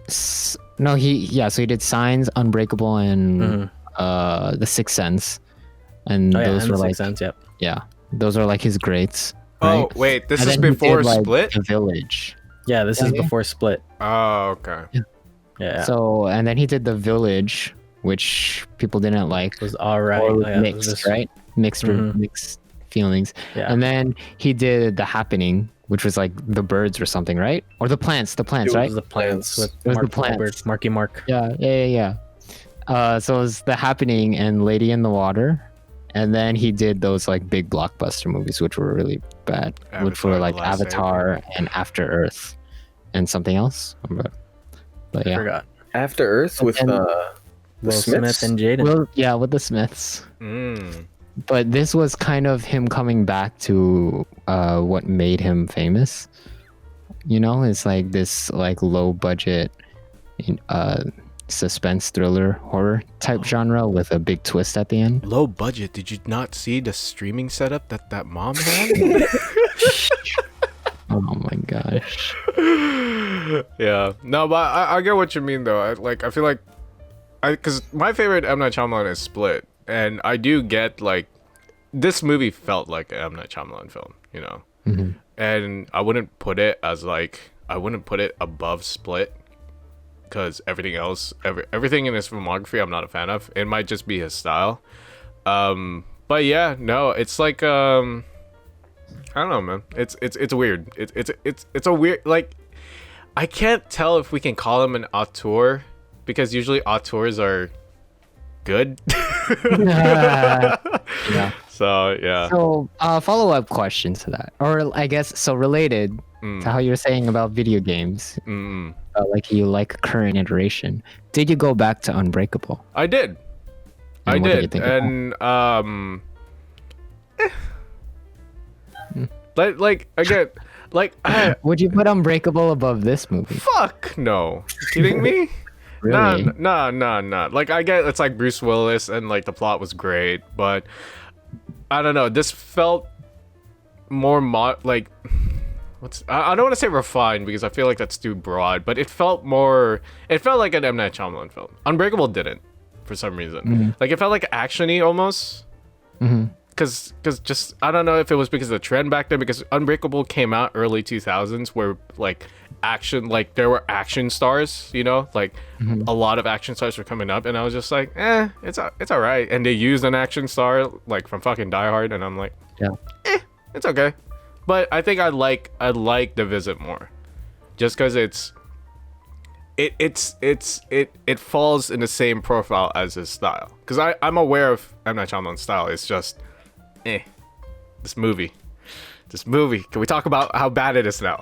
so he did Signs, Unbreakable, and The Sixth Sense, and those and were The like Sixth Sense, yep. yeah, those are like his greats. Oh, Right? wait, this And is then he before did, like, Split? The Village. Yeah, this is before Split. Oh, okay. Yeah, So and then he did The Village, which people didn't like. it was all right. Or Yeah, it was mixed, just- right? Mixed feelings. Yeah. And then he did The Happening, which was like the birds or something, right? Or the plants, It right? was the plants with It was Mark the plants. Wahlberg, Marky Mark. Yeah. So it was The Happening and Lady in the Water. And then he did those like big blockbuster movies, which were really bad, which Avatar, were The like Last Avatar and After Earth and something else. But I yeah. forgot. After Earth with And- the Will Smiths. Smith and Jaden. Well, yeah, with the Smiths. Mm. But this was kind of him coming back to what made him famous. You know, it's like this like low budget suspense thriller horror type genre with a big twist at the end. Low budget. Did you not see the streaming setup that mom had? Oh my gosh. Yeah. No, but I get what you mean though. I feel like because my favorite M. Night Shyamalan is Split, and I do get like this movie felt like an M. Night Shyamalan film, you know. And I wouldn't put it above Split because everything else, everything in his filmography, I'm not a fan of. It might just be his style. But yeah, no, it's like I don't know, man. It's weird. It's a weird, like, I can't tell if we can call him an auteur because usually auteurs are good. Yeah. So yeah. So, follow-up question to that, or I guess so related to how you're saying about video games, like you like current iteration. Did you go back to Unbreakable? I did. And I what did you did. think of that? And like again, like Would you put Unbreakable above this movie? fuck no. You kidding me? Really? Nah. Like I get it's like Bruce Willis and like the plot was great, but I don't know. This felt more like I don't want to say refined because I feel like that's too broad, but it felt like an M. Night Shyamalan film. Unbreakable didn't for some reason. Like it felt like actiony almost. Cause just I don't know if it was because of the trend back then, because Unbreakable came out early 2000s where like action, like there were action stars, you know, like a lot of action stars were coming up, and I was just like, it's all right. And they used an action star like from fucking Die Hard, and I'm like, Yeah. it's okay. But I think I like The Visit more, just because it falls in the same profile as his style. Because I'm aware of M. Night Shyamalan's style. It's just, this movie. Can we talk about how bad it is now?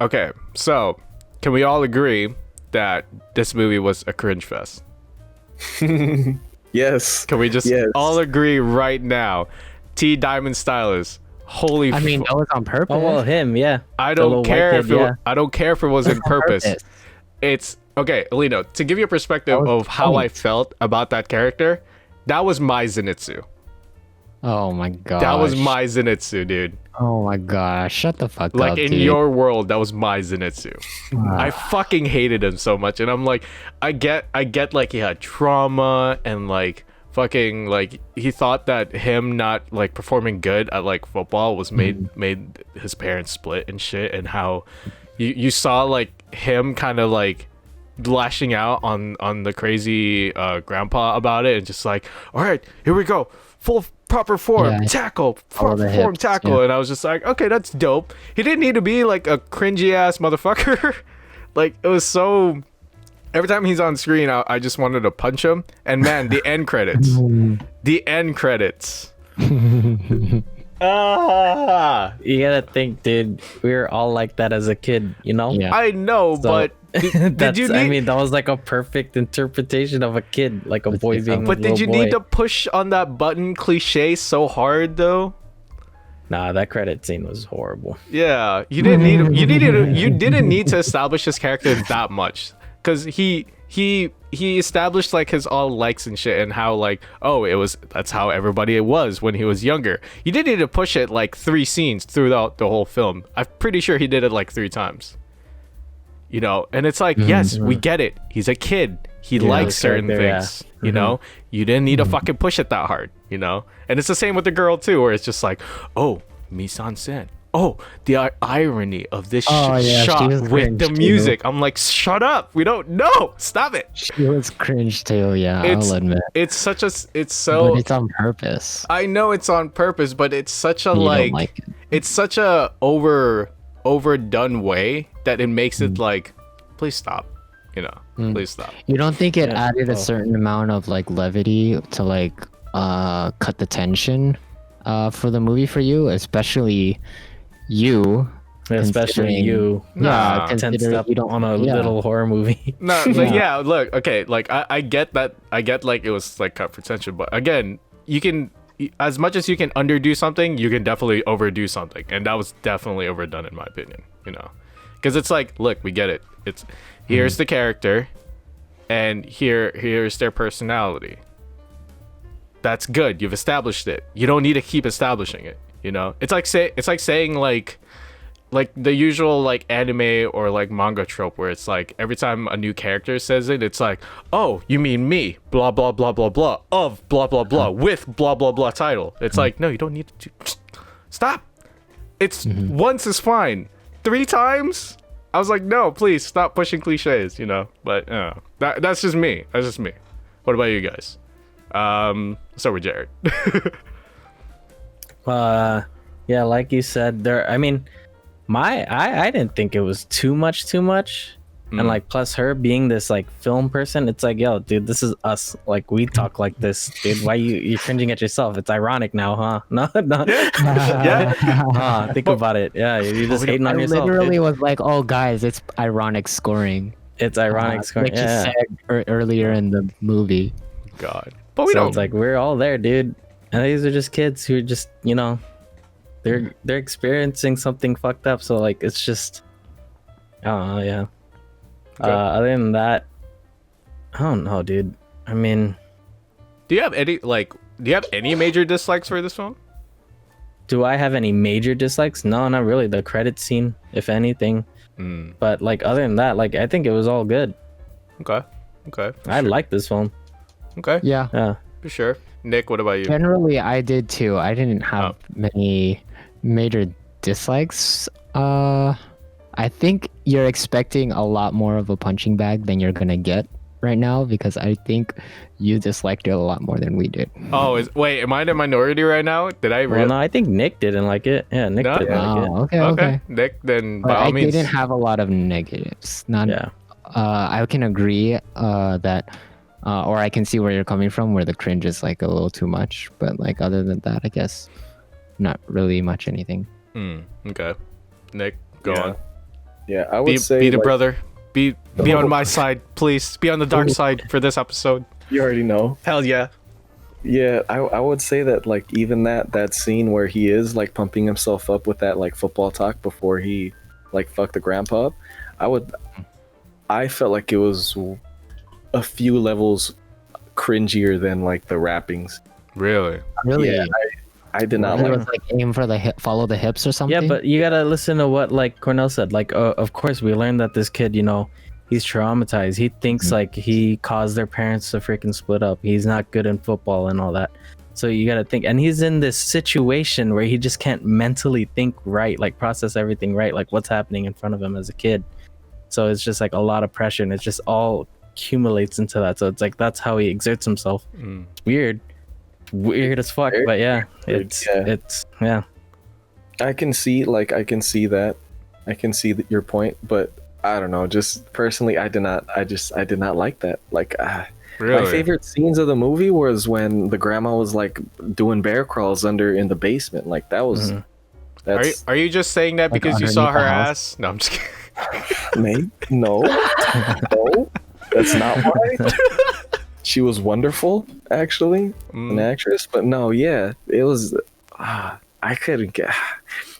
Okay. So, can we all agree that this movie was a cringe fest? Yes. Can we just Yes. all agree right now? T Diamond Stylist. Holy I mean, that was on purpose. Oh well, him, yeah. I The don't little care white if kid, yeah. I don't care if it was in purpose. purpose. It's okay, Alino, to give you a perspective That was of how I point. felt about that character, that was my Zenitsu. Oh my god. That was my Zenitsu, dude. Oh my gosh. Shut the fuck Like up, in dude. your world, that was my Zenitsu. I fucking hated him so much, and I'm like, I get like he had trauma and like fucking like he thought that him not like performing good at like football was made his parents split and shit, and how you saw like him kind of like lashing out on the crazy grandpa about it, and just like, all right, here we go, full proper form, Yeah. tackle, Follow the form, hips, tackle. yeah. And I was just like, okay, that's dope. He didn't need to be like a cringy ass motherfucker. Like it was so Every time he's on screen, I just wanted to punch him. And man, the end credits. The end credits. Ah, You gotta think, dude. We were all like that as a kid, you know. Yeah. I know, So- but did you need? I mean, that was like a perfect interpretation of a kid, like a boy being. but a did you little need boy. to push on that button cliche so hard though? Nah, that credit scene was horrible. Yeah, you didn't need. You didn't need to establish his character that much, because he established like his all likes and shit, and how like, oh, that's how everybody was when he was younger. You didn't need to push it like 3 scenes throughout the whole film. I'm pretty sure he did it like 3 times. You know, and it's like, yes, we get it. He's a kid. He likes his certain character, yeah. things. You know, you didn't need to fucking push it that hard. You know, and it's the same with the girl too, where it's just like, oh, Misan-sen. Oh, the irony of this Oh, yeah, she shot was with the cringe, too. music. I'm like, shut up. We don't know. Stop it. She was cringe too. Yeah, It's I'll admit. it's such a it's But so it's on purpose. I know it's on purpose, but it's such a You don't like, like it. it's such a overdone way that it makes it like, please stop. You know, please stop. You don't think it Yeah. added Oh. a certain amount of like levity to like cut the tension for the movie for you, especially you, Especially considering- you. Nah. Tensed considering up you don't on a yeah. little horror movie. No, like, yeah, look, okay, like I get that. I get like it was like cut for tension, but again, you can, as much as you can underdo something, you can definitely overdo something, and that was definitely overdone in my opinion. You know, because it's like, look, we get it. It's here's the character, and here's their personality. That's good. You've established it. You don't need to keep establishing it. You know, it's like saying like the usual like anime or like manga trope where it's like every time a new character says it, it's like, oh, you mean me, blah blah blah blah blah, of blah blah blah, with blah blah blah title. It's like, no, you don't need to stop. It's once is fine. 3 times, I was like, no, please stop pushing cliches, you know. But that's just me. That's just me. What about you guys? So with Jared. Yeah, like you said, I mean, I didn't think it was too much, and like plus her being this like film person, it's like, yo, dude, this is us. Like we talk like this, dude. Why you're cringing at yourself? It's ironic now, huh? No. Yeah. Think about it. Yeah, you're just hating I on yourself. literally dude. was like, "Oh, guys, it's ironic scoring." It's ironic, Like you yeah. said earlier in the movie. God. But we So don't. it's like we're all there, dude. And these are just kids who are just, you know, they're experiencing something fucked up. So like it's just, I don't know, yeah. Okay. Other than that, I don't know, dude. I mean, Do you have any major dislikes for this film? do I have any major dislikes? No, not really. The credit scene, if anything. But like other than that, like I think it was all good. Okay. I like this film. Okay. Yeah. Yeah. For sure. Nick, what about you? Generally, I did too. I didn't have many major dislikes. I think you're expecting a lot more of a punching bag than you're gonna get right now, because I think you disliked it a lot more than we did. Oh, wait, am I in the minority right now? Did I Well, really? no, I think Nick didn't like it. Yeah, Nick No? didn't like it. Oh, okay, Okay. okay. Nick, then But by all I means. didn't have a lot of negatives. Not. Yeah. I can agree that, or I can see where you're coming from, where the cringe is like a little too much. But like other than that, I guess not really much anything. Okay. Nick, go Yeah. on. Yeah, I would Be say the like, brother. Be on my side, please. Be on the dark side for this episode. you already know. Hell yeah. Yeah, I would say that like even that scene where he is like pumping himself up with that like football talk before he like fucked the grandpa up, I felt like it was a few levels cringier than like the rappings. Really? Really, Yeah, I did not it like. was like aim for the hip, follow the hips or something. Yeah, but you gotta listen to what like Cornell said. Like, of course, we learned that this kid, you know, he's traumatized. He thinks like he caused their parents to freaking split up. He's not good in football and all that. So you gotta think, and he's in this situation where he just can't mentally think right, like process everything right, like what's happening in front of him as a kid. So it's just like a lot of pressure, and it just all accumulates into that. So it's like that's how he exerts himself. It's weird as fuck, but yeah, it's yeah. I can see that. I can see your point, but I don't know. Just personally, I did not. I did not like that. Like, Really? my favorite scenes of the movie was when the grandma was like doing bear crawls under in the basement. Like that was. That's Are you just saying that Like because you saw underneath her the house? ass? No, I'm just kidding. maybe no, no. That's not why. She was wonderful, actually, an actress. But no, yeah, it was. I couldn't get.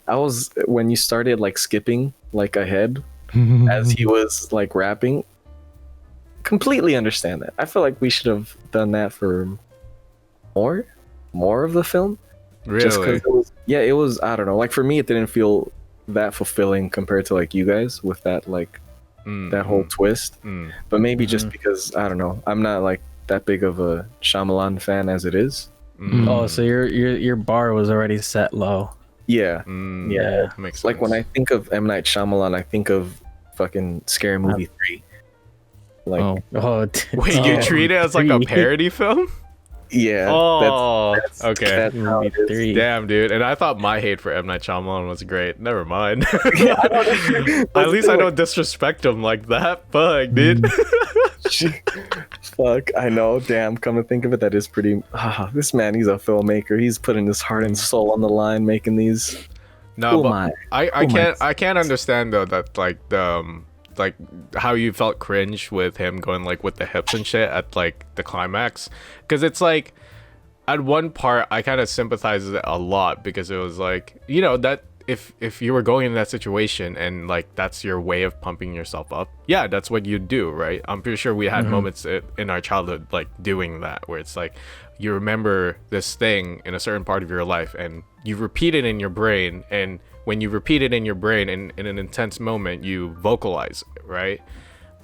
I was when you started like skipping like ahead as he was like rapping. Completely understand that. I feel like we should have done that for more of the film. Just Really? because it was, yeah, it was. I don't know. Like for me, it didn't feel that fulfilling compared to like you guys with that like that whole twist. But maybe just because I don't know, I'm not like that big of a Shyamalan fan as it is. Oh, so your bar was already set low. Yeah, Yeah. Makes like sense. when I think of M Night Shyamalan, I think of fucking Scary Movie 3. Like, Oh, Wait, you treat it as like a three. parody film? yeah. Oh, that's, okay. That's how it is. Three. Damn, dude. And I thought my hate for M. Night Shyamalan was great. Never mind. At least I don't disrespect him like that. Fuck, dude. Fuck, I know. Damn, come to think of it, that is pretty. This man, he's a filmmaker. He's putting his heart and soul on the line, making these. No, Who but am I can't understand though that like the like how you felt cringe with him going like with the hips and shit at like the climax, because it's like at one part I kind of sympathize with it a lot, because it was like, you know, that if you were going in that situation and like that's your way of pumping yourself up, yeah, that's what you do, right? I'm pretty sure we had moments in our childhood like doing that, where it's like you remember this thing in a certain part of your life and you repeat it in your brain, and when you repeat it in your brain in an intense moment, you vocalize it, right?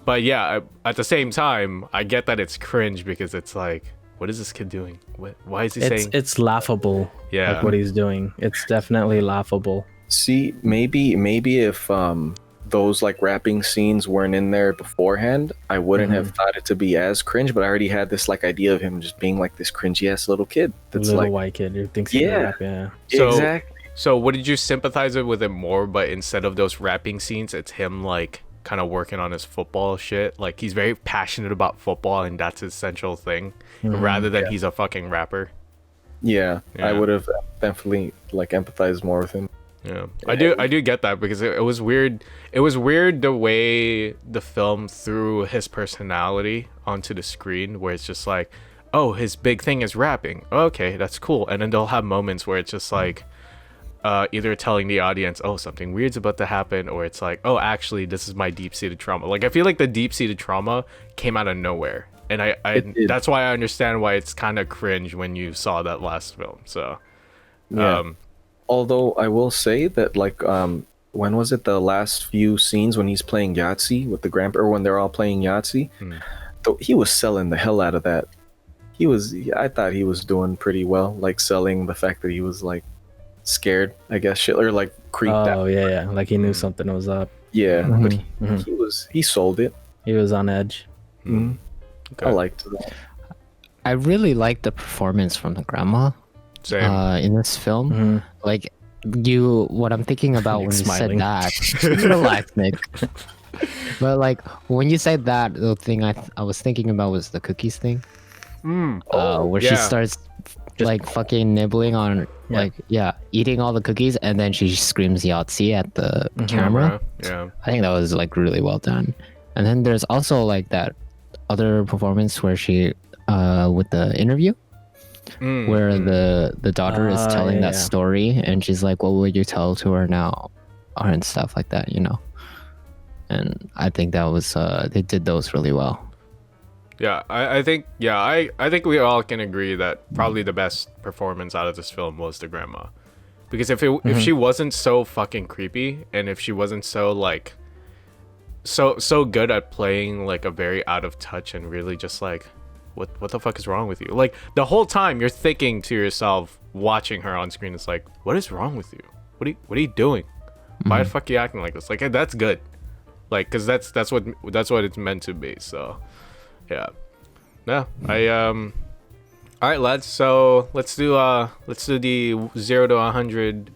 But yeah, at the same time, I get that it's cringe, because it's like, what is this kid doing? Why is he saying? It's laughable. Yeah. Like what he's doing. It's definitely laughable. See, maybe if those like rapping scenes weren't in there beforehand, I wouldn't have thought it to be as cringe. But I already had this like idea of him just being like this cringy ass little kid. That's Little like, white kid who thinks he Yeah. can rap. Yeah. So- exactly. So what did you sympathize with it more? But instead of those rapping scenes, it's him like kind of working on his football shit. Like he's very passionate about football, and that's his central thing, rather than he's a fucking rapper. Yeah, Yeah. I would have definitely like empathized more with him. Yeah, I do get that, because it was weird. It was weird the way the film threw his personality onto the screen, where it's just like, oh, his big thing is rapping. Okay, that's cool. And then they'll have moments where it's just like, either telling the audience, oh, something weird's about to happen, or it's like, oh, actually, this is my deep-seated trauma. Like I feel like the deep-seated trauma came out of nowhere, and I It did. that's why I understand why it's kind of cringe when you saw that last film. So, Yeah. Although I will say that like when was it, the last few scenes when he's playing Yahtzee with the grandpa, or when they're all playing Yahtzee, though he was selling the hell out of that. I thought he was doing pretty well, like selling the fact that he was like scared, I guess, shit, or like creeped out. Oh yeah. Like he knew something was up. Yeah, but he sold it. He was on edge. Okay. I liked that. I really liked the performance from the grandma Same. in this film. Mm-hmm. Like what I'm thinking about when you Smiling. said that. Relax, Nick. But like when you said that, the thing I was thinking about was the cookies thing. Where she yeah. starts like fucking nibbling on eating all the cookies, and then she screams Yahtzee at the camera. Yeah. I think that was like really well done. And then there's also like that other performance where she with the interview where the daughter is telling that story, and she's like, what would you tell to her now, and stuff like that, you know. And I think that was they did those really well. Yeah, I think we all can agree that probably the best performance out of this film was the grandma, because if she wasn't so fucking creepy, and if she wasn't so like so good at playing like a very out of touch and really just like, what the fuck is wrong with you? Like the whole time you're thinking to yourself watching her on screen, it's like, what is wrong with you? What are you doing? Why the fuck are you acting like this? Like, hey, that's good, like, because that's what it's meant to be. So yeah. No, all right, lads, so let's do the 0 to 100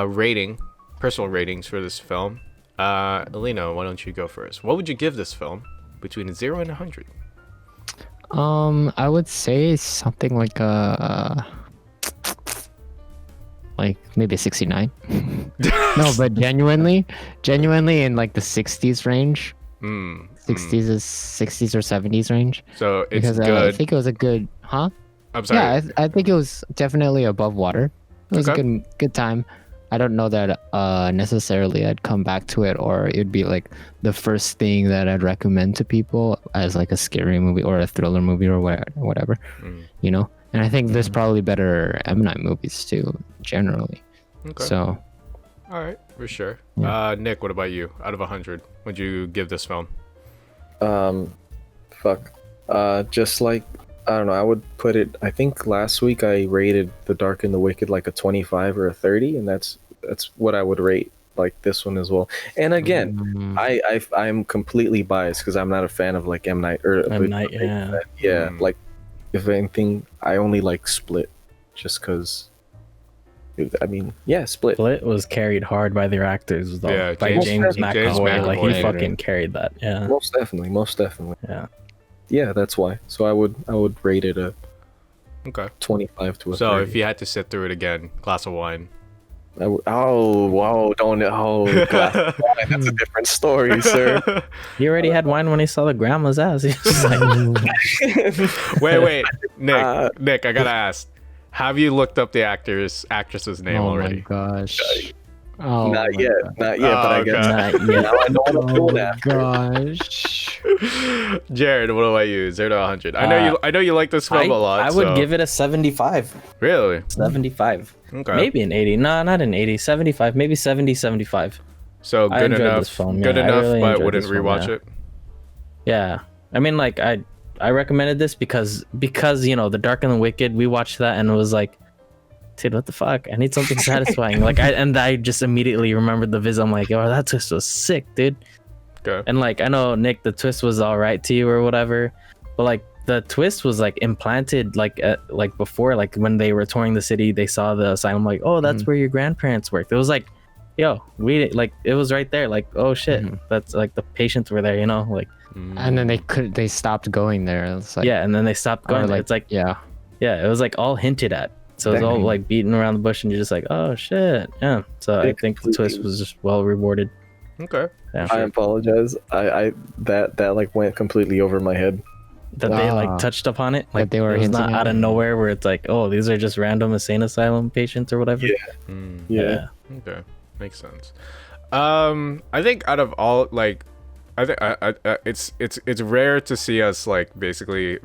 rating, personal ratings for this film. Alina, why don't you go first? What would you give this film between 0 and 100? I would say something like maybe a 69. No, but genuinely in like the 60s range. 60s or 70s range. So it's Because good. I think it was a good, huh? I'm sorry. Yeah, I think it was definitely above water. It was Okay. a good time. I don't know that necessarily I'd come back to it, or it'd be like the first thing that I'd recommend to people as like a scary movie or a thriller movie or whatever, you know. And I think there's probably better M Night movies too, generally. Okay. So, All right, for sure. Yeah. Nick, what about you? Out of 100, would you give this film? Just like, I don't know, I would put it, I think last week I rated The Dark and the Wicked like a 25 or a 30, and that's what I would rate like this one as well. And again, I'm completely biased because I'm not a fan of like M Night or M. Night, yeah. yeah. Like, if anything, I only like Split, just because. I mean, yeah, Split. Split was carried hard by their actors, though. Yeah, by James McAvoy. Like, he McAvoy. fucking carried that. Yeah. Most definitely. Yeah. Yeah, that's why. So I would rate it a Okay. 25 to a So 30. if you had to sit through it again, glass of wine. Oh, wow, don't, oh, God. That's a different story, sir. He already had wine when he saw the grandma's ass. He was just like, Wait, Nick, I gotta ask. Have you looked up the actress's name oh already? my gosh. Oh Not my yet, God. but I Oh, guess God. not yet. now I know what I'm Oh doing my after. gosh. Jared, what about you? 0 to 100. I know you like this film a lot. I would so- give it a 75. Really? 75. Okay. Maybe an 80. No, not an 80. 75. Maybe 70, 75. So I good enjoyed enough. this film, Good yeah. I enough, really but enjoyed wouldn't this film, rewatch yeah. it. Yeah. I mean, like, I recommended this because you know, The Dark and the Wicked, we watched that and it was like, dude, what the fuck? I need something satisfying. Like, I just immediately remembered the viz. I'm like, oh, that twist was sick, dude. Okay. And like, I know, Nick, the twist was all right to you or whatever, but like the twist was like implanted like before, like when they were touring the city, they saw the asylum, like, oh, that's where your grandparents worked. It was like, yo, we like, it was right there, like, oh shit, that's like the patients were there, you know, like. And then they stopped going there. It's like, Yeah, and then they stopped or going. like, It's like, yeah. it was like all hinted at. So it's all Dang. like beating around the bush, and you're just like, oh shit, yeah. So I think the twist was just well rewarded. Okay. Yeah, I apologize. I that like went completely over my head. that they Ah. like touched upon it, like they were it was not hinting at out of it. nowhere where it's like, oh, these are just random insane asylum patients or whatever. Yeah. Yeah. Okay, makes sense. I think out of all, like, I think it's rare to see us like basically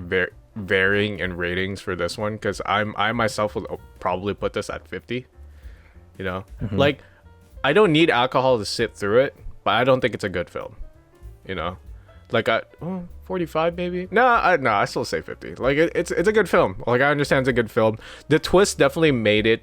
varying in ratings for this one, because I myself will probably put this at 50. You know, like, I don't need alcohol to sit through it, but I don't think it's a good film. You know, like 45 maybe. No, I still say 50. Like, it's a good film. Like, I understand it's a good film. The twist definitely made it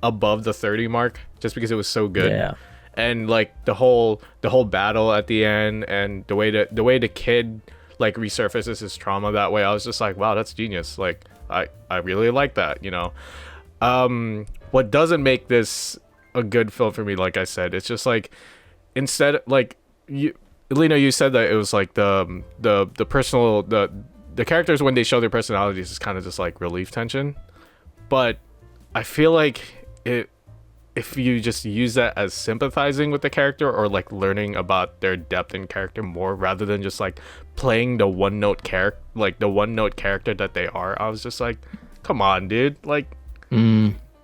above the 30 mark just because it was so good. Yeah. And like the whole battle at the end, and the way the kid like resurfaces his trauma that way, I was just like, wow, that's genius. Like, I really like that, you know. What doesn't make this a good film for me, like I said, it's just like, instead, like, Lena, you said that it was like the personal, the characters, when they show their personalities, is kind of just like relief tension. But I feel like if you just use that as sympathizing with the character, or like learning about their depth in character more, rather than just like playing the one note character that they are, I was just like, come on, dude. Like, I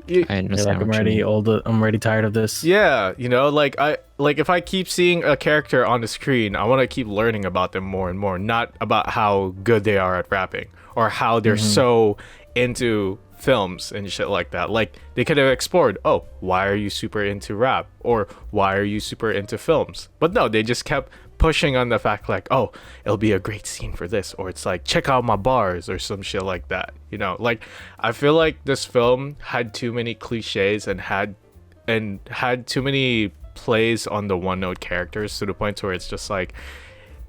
You're understand. like, what you mean. I'm already tired of this. yeah, you know, like, if I keep seeing a character on the screen, I want to keep learning about them more and more, not about how good they are at rapping, or how they're so into films and shit like that. Like, they could have explored, oh, why are you super into rap, or why are you super into films? But no, they just kept pushing on the fact, like, oh, it'll be a great scene for this, or it's like, check out my bars, or some shit like that, you know. Like, I feel like this film had too many cliches and had too many plays on the one note characters, to the point where it's just like,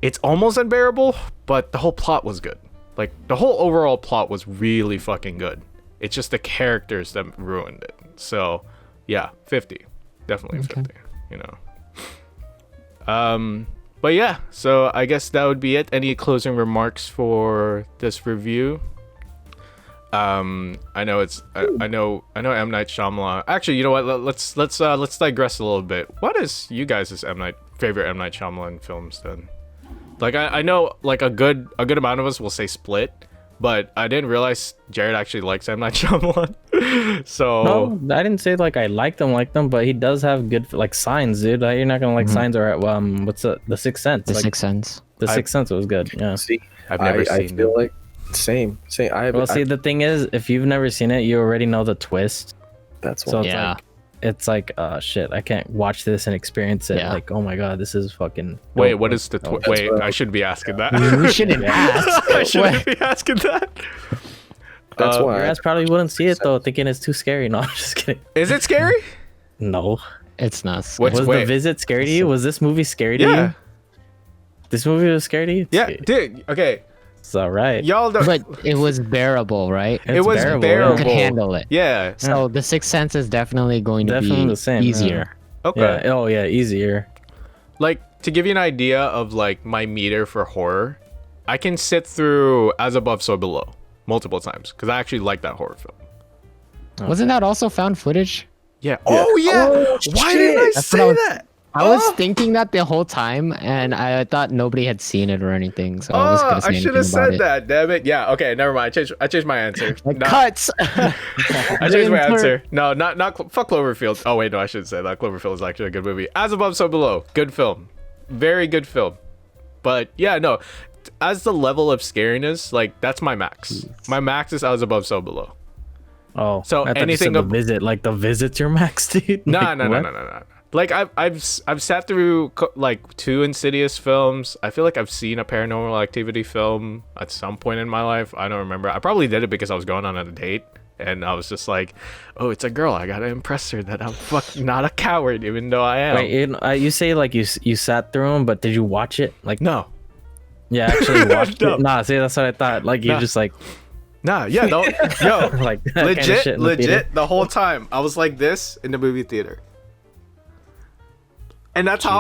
it's almost unbearable. But the whole plot was good. Like, the whole overall plot was really fucking good. It's just the characters that ruined it. So yeah, 50, definitely 50, you know. But yeah, so I guess that would be it. Any closing remarks for this review? I know I know M. Night Shyamalan. Actually, you know what? Let's digress a little bit. What is you guys' favorite M. Night Shyamalan films then? Like I know like a good amount of us will say Split, but I didn't realize Jared actually likes M. Night Shyamalan. So No, I didn't say like I like them, but he does have good like Signs, dude. You're not gonna like Signs or what's the Sixth Sense? The Like, Sixth Sense. The Sixth Sense was good. Yeah. See, I've never I seen feel them. like same. Well, see, the thing is, if you've never seen it, you already know the twist. That's So why. Yeah. it's like shit, I can't watch this and experience it. Yeah. Like, oh my god, this is fucking. Wait, dope. what is the that's wait? what I shouldn't be asking that. We shouldn't ask. I shouldn't be asking that. That's why. Your ass probably wouldn't see it though, thinking it's too scary. No, I'm just kidding. Is it scary? No. It's not. What's- Was wait. The Visit scary to you? Was this movie scary to Yeah. you? This movie was scary to you? Yeah, dude. Okay, It's alright. y'all don't. But it was bearable, right? it was bearable, bearable. You could handle it. Yeah. So the Sixth Sense is definitely going to Definitely be the same, easier. Okay. Yeah. Oh yeah, easier. Like to give you an idea of like my meter for horror, I can sit through As Above, So Below multiple times because I actually like that horror film. Wasn't that also found footage? Yeah. Oh yeah. Why didn't I That's say what I was- that? I was thinking that the whole time, and I thought nobody had seen it or anything, so I was gonna say I anything should have about said it. that. Damn it. Yeah. Okay. Never mind. I changed my answer. Like No, cuts. I changed my answer. No, not fuck Cloverfield. Oh wait, no, I shouldn't say that. Cloverfield is actually a good movie. As Above, So Below. Good film. Very good film. But yeah, no. As the level of scariness, like that's my max. My max is As Above, So Below. Oh, So I thought you anything said the of- Visit, like the Visit's your max, dude. No, Like, no. what? Like I've sat through like 2 Insidious films. I feel like I've seen a Paranormal Activity film at some point in my life. I don't remember. I probably did it because I was going on a date and I was just like, "Oh, it's a girl. I gotta impress her that I'm fucking not a coward, even though I am." Wait, you say like you sat through them, but did you watch it? Like, No, yeah, actually watched No. it. Nah, see, that's what I thought. Like you Nah. just like nah, yeah, no, yo, like that kinda legit, shit in the theater. legit. The whole time I was like this in the movie theater. And that's how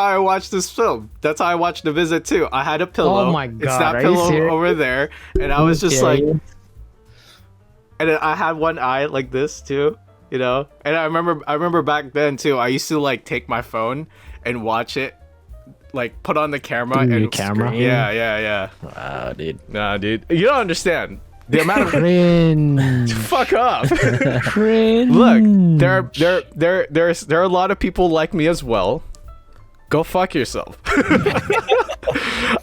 I watched this film. That's how I watched The Visit too. I had a pillow. Oh my It's God, that are you pillow serious? over there, and I was just Okay. like, and then I had one eye like this too, you know. And I remember back then too. I used to like take my phone and watch it, like put on the camera Through and your camera? scream. Yeah. Wow, dude. Nah, dude, you don't understand the amount of Cringe. fuck up. Cringe. Look, there are a lot of people like me as well. Go fuck yourself.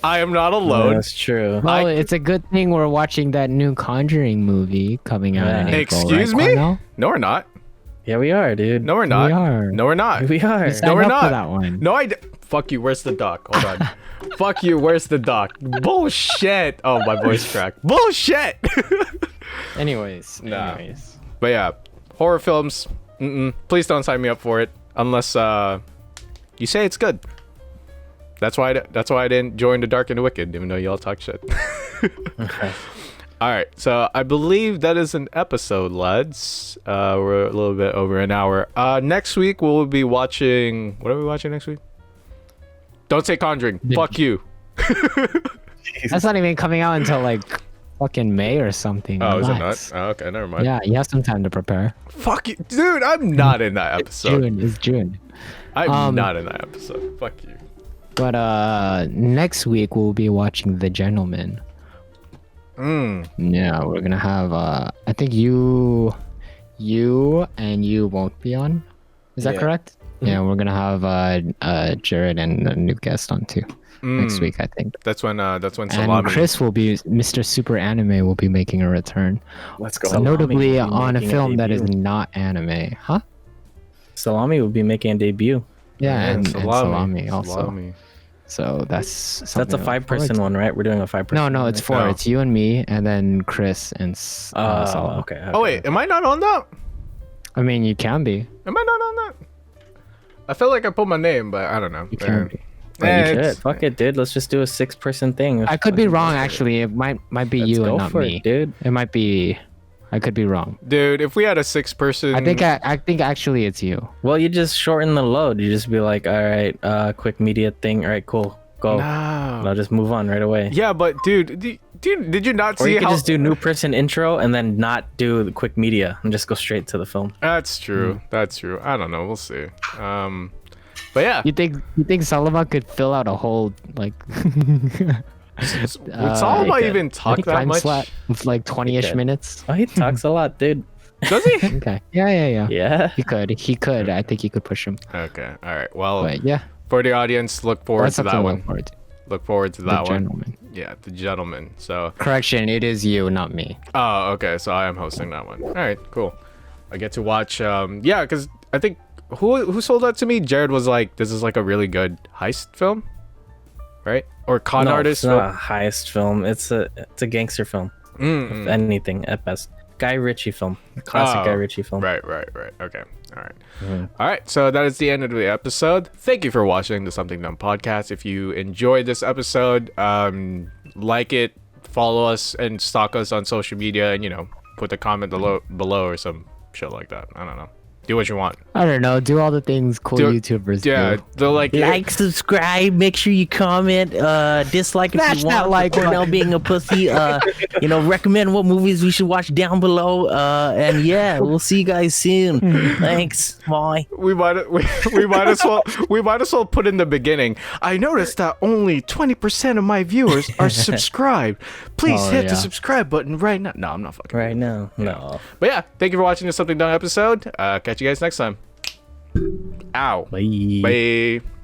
I am not alone. That's true. Well, it's a good thing we're watching that new Conjuring movie coming out in Yeah. April. Excuse right, me? Cornell? No, we're not. Yeah, we are, dude. No, we're not. We are. No, we're not. we are. Signed we're up not. for that one. No, fuck you. Where's the doc? Hold on. Fuck you. Where's the doc? Bullshit. Oh, my voice cracked. Bullshit. Anyways. Nah. Anyways. But yeah, horror films. Please don't sign me up for it unless you say it's good. That's why I didn't join the Dark and the Wicked, even though y'all talk shit. All right, so I believe that is an episode, lads. We're a little bit over an hour. Next week we'll be watching. What are we watching next week? Don't say Conjuring. Fuck you. That's not even coming out until like fucking May or something. Oh, is it Relax. not? Oh, okay, never mind. Yeah, you have some time to prepare. Fuck you, dude. I'm not in that episode. It's June. I'm not in that episode. Fuck you. But next week we'll be watching The Gentleman. Yeah, we're gonna have I think you and you won't be on. Is that Yeah. correct? Yeah, we're gonna have Jared and a new guest on too next week, I think. That's when And Salami. Chris will be Mr. Super Anime will be making a return. Let's go. Salami will Notably be on a making a film that is debut. not anime. Huh? Salami will be making a debut. Yeah, and Salami also. Salami. So that's That's something a to look 5-person forward to. one, right? We're doing a 5-person. No, it's 4. No. It's you and me, and then Chris and Oh, Solo. okay. Oh wait, am I not on that? I mean, you can be. Am I not on that? I feel like I put my name, but I don't know. You can be. It's- Fuck it, dude. Let's just do a 6-person thing. I could be wrong, actually. It might be Let's you go and not for me. it, dude. It might be. I could be wrong. Dude, if we had a 6-person, I think actually it's you. Well, you just shorten the load. You just be like, all right, quick media thing. All right, cool, go. No. And I'll just move on right away. Yeah, but dude, did you not Or see you could how? just do new person intro and then not do the quick media and just go straight to the film. That's true. That's true. I don't know. We'll see. But yeah, You think Sullivan could fill out a whole like would Salma even talk that time much? slot with like 20-ish could. minutes? Oh, he talks a lot, dude. Does he? Okay. Yeah. Yeah. He could. I think you could push him. Okay. All right. Well, But yeah, for the audience, look forward that's to something that to one. look forward to. Look forward to The that one. gentleman. Yeah, the gentleman. So. Correction, it is you, not me. Oh, okay. So I am hosting that one. All right, cool. I get to watch. Yeah, because I think who sold that to me? Jared was like, "This is like a really good heist film, right? Or con No, artist it's film." not a heist film. It's a gangster film. If anything, at best. Guy Ritchie film. Classic Guy Ritchie film. Right. Okay. All right. All right. So that is the end of the episode. Thank you for watching the Something Dumb podcast. If you enjoyed this episode, like it, follow us, and stalk us on social media, and put a comment below or some shit like that. I don't know. Do what you want. I don't know. Do all the things cool YouTubers Yeah. do. They're like subscribe, make sure you comment, dislike if Smash you that want. like Cornell being a pussy, recommend what movies we should watch down below. And yeah, we'll see you guys soon. Thanks. Bye. we might as well put in the beginning. I noticed that only 20% of my viewers are subscribed. Please Oh, hit the yeah. subscribe button right now. No, I'm not fucking. Right now. No. But yeah, thank you for watching the Something Done episode. Catch you guys next time. Ow. Bye. Bye.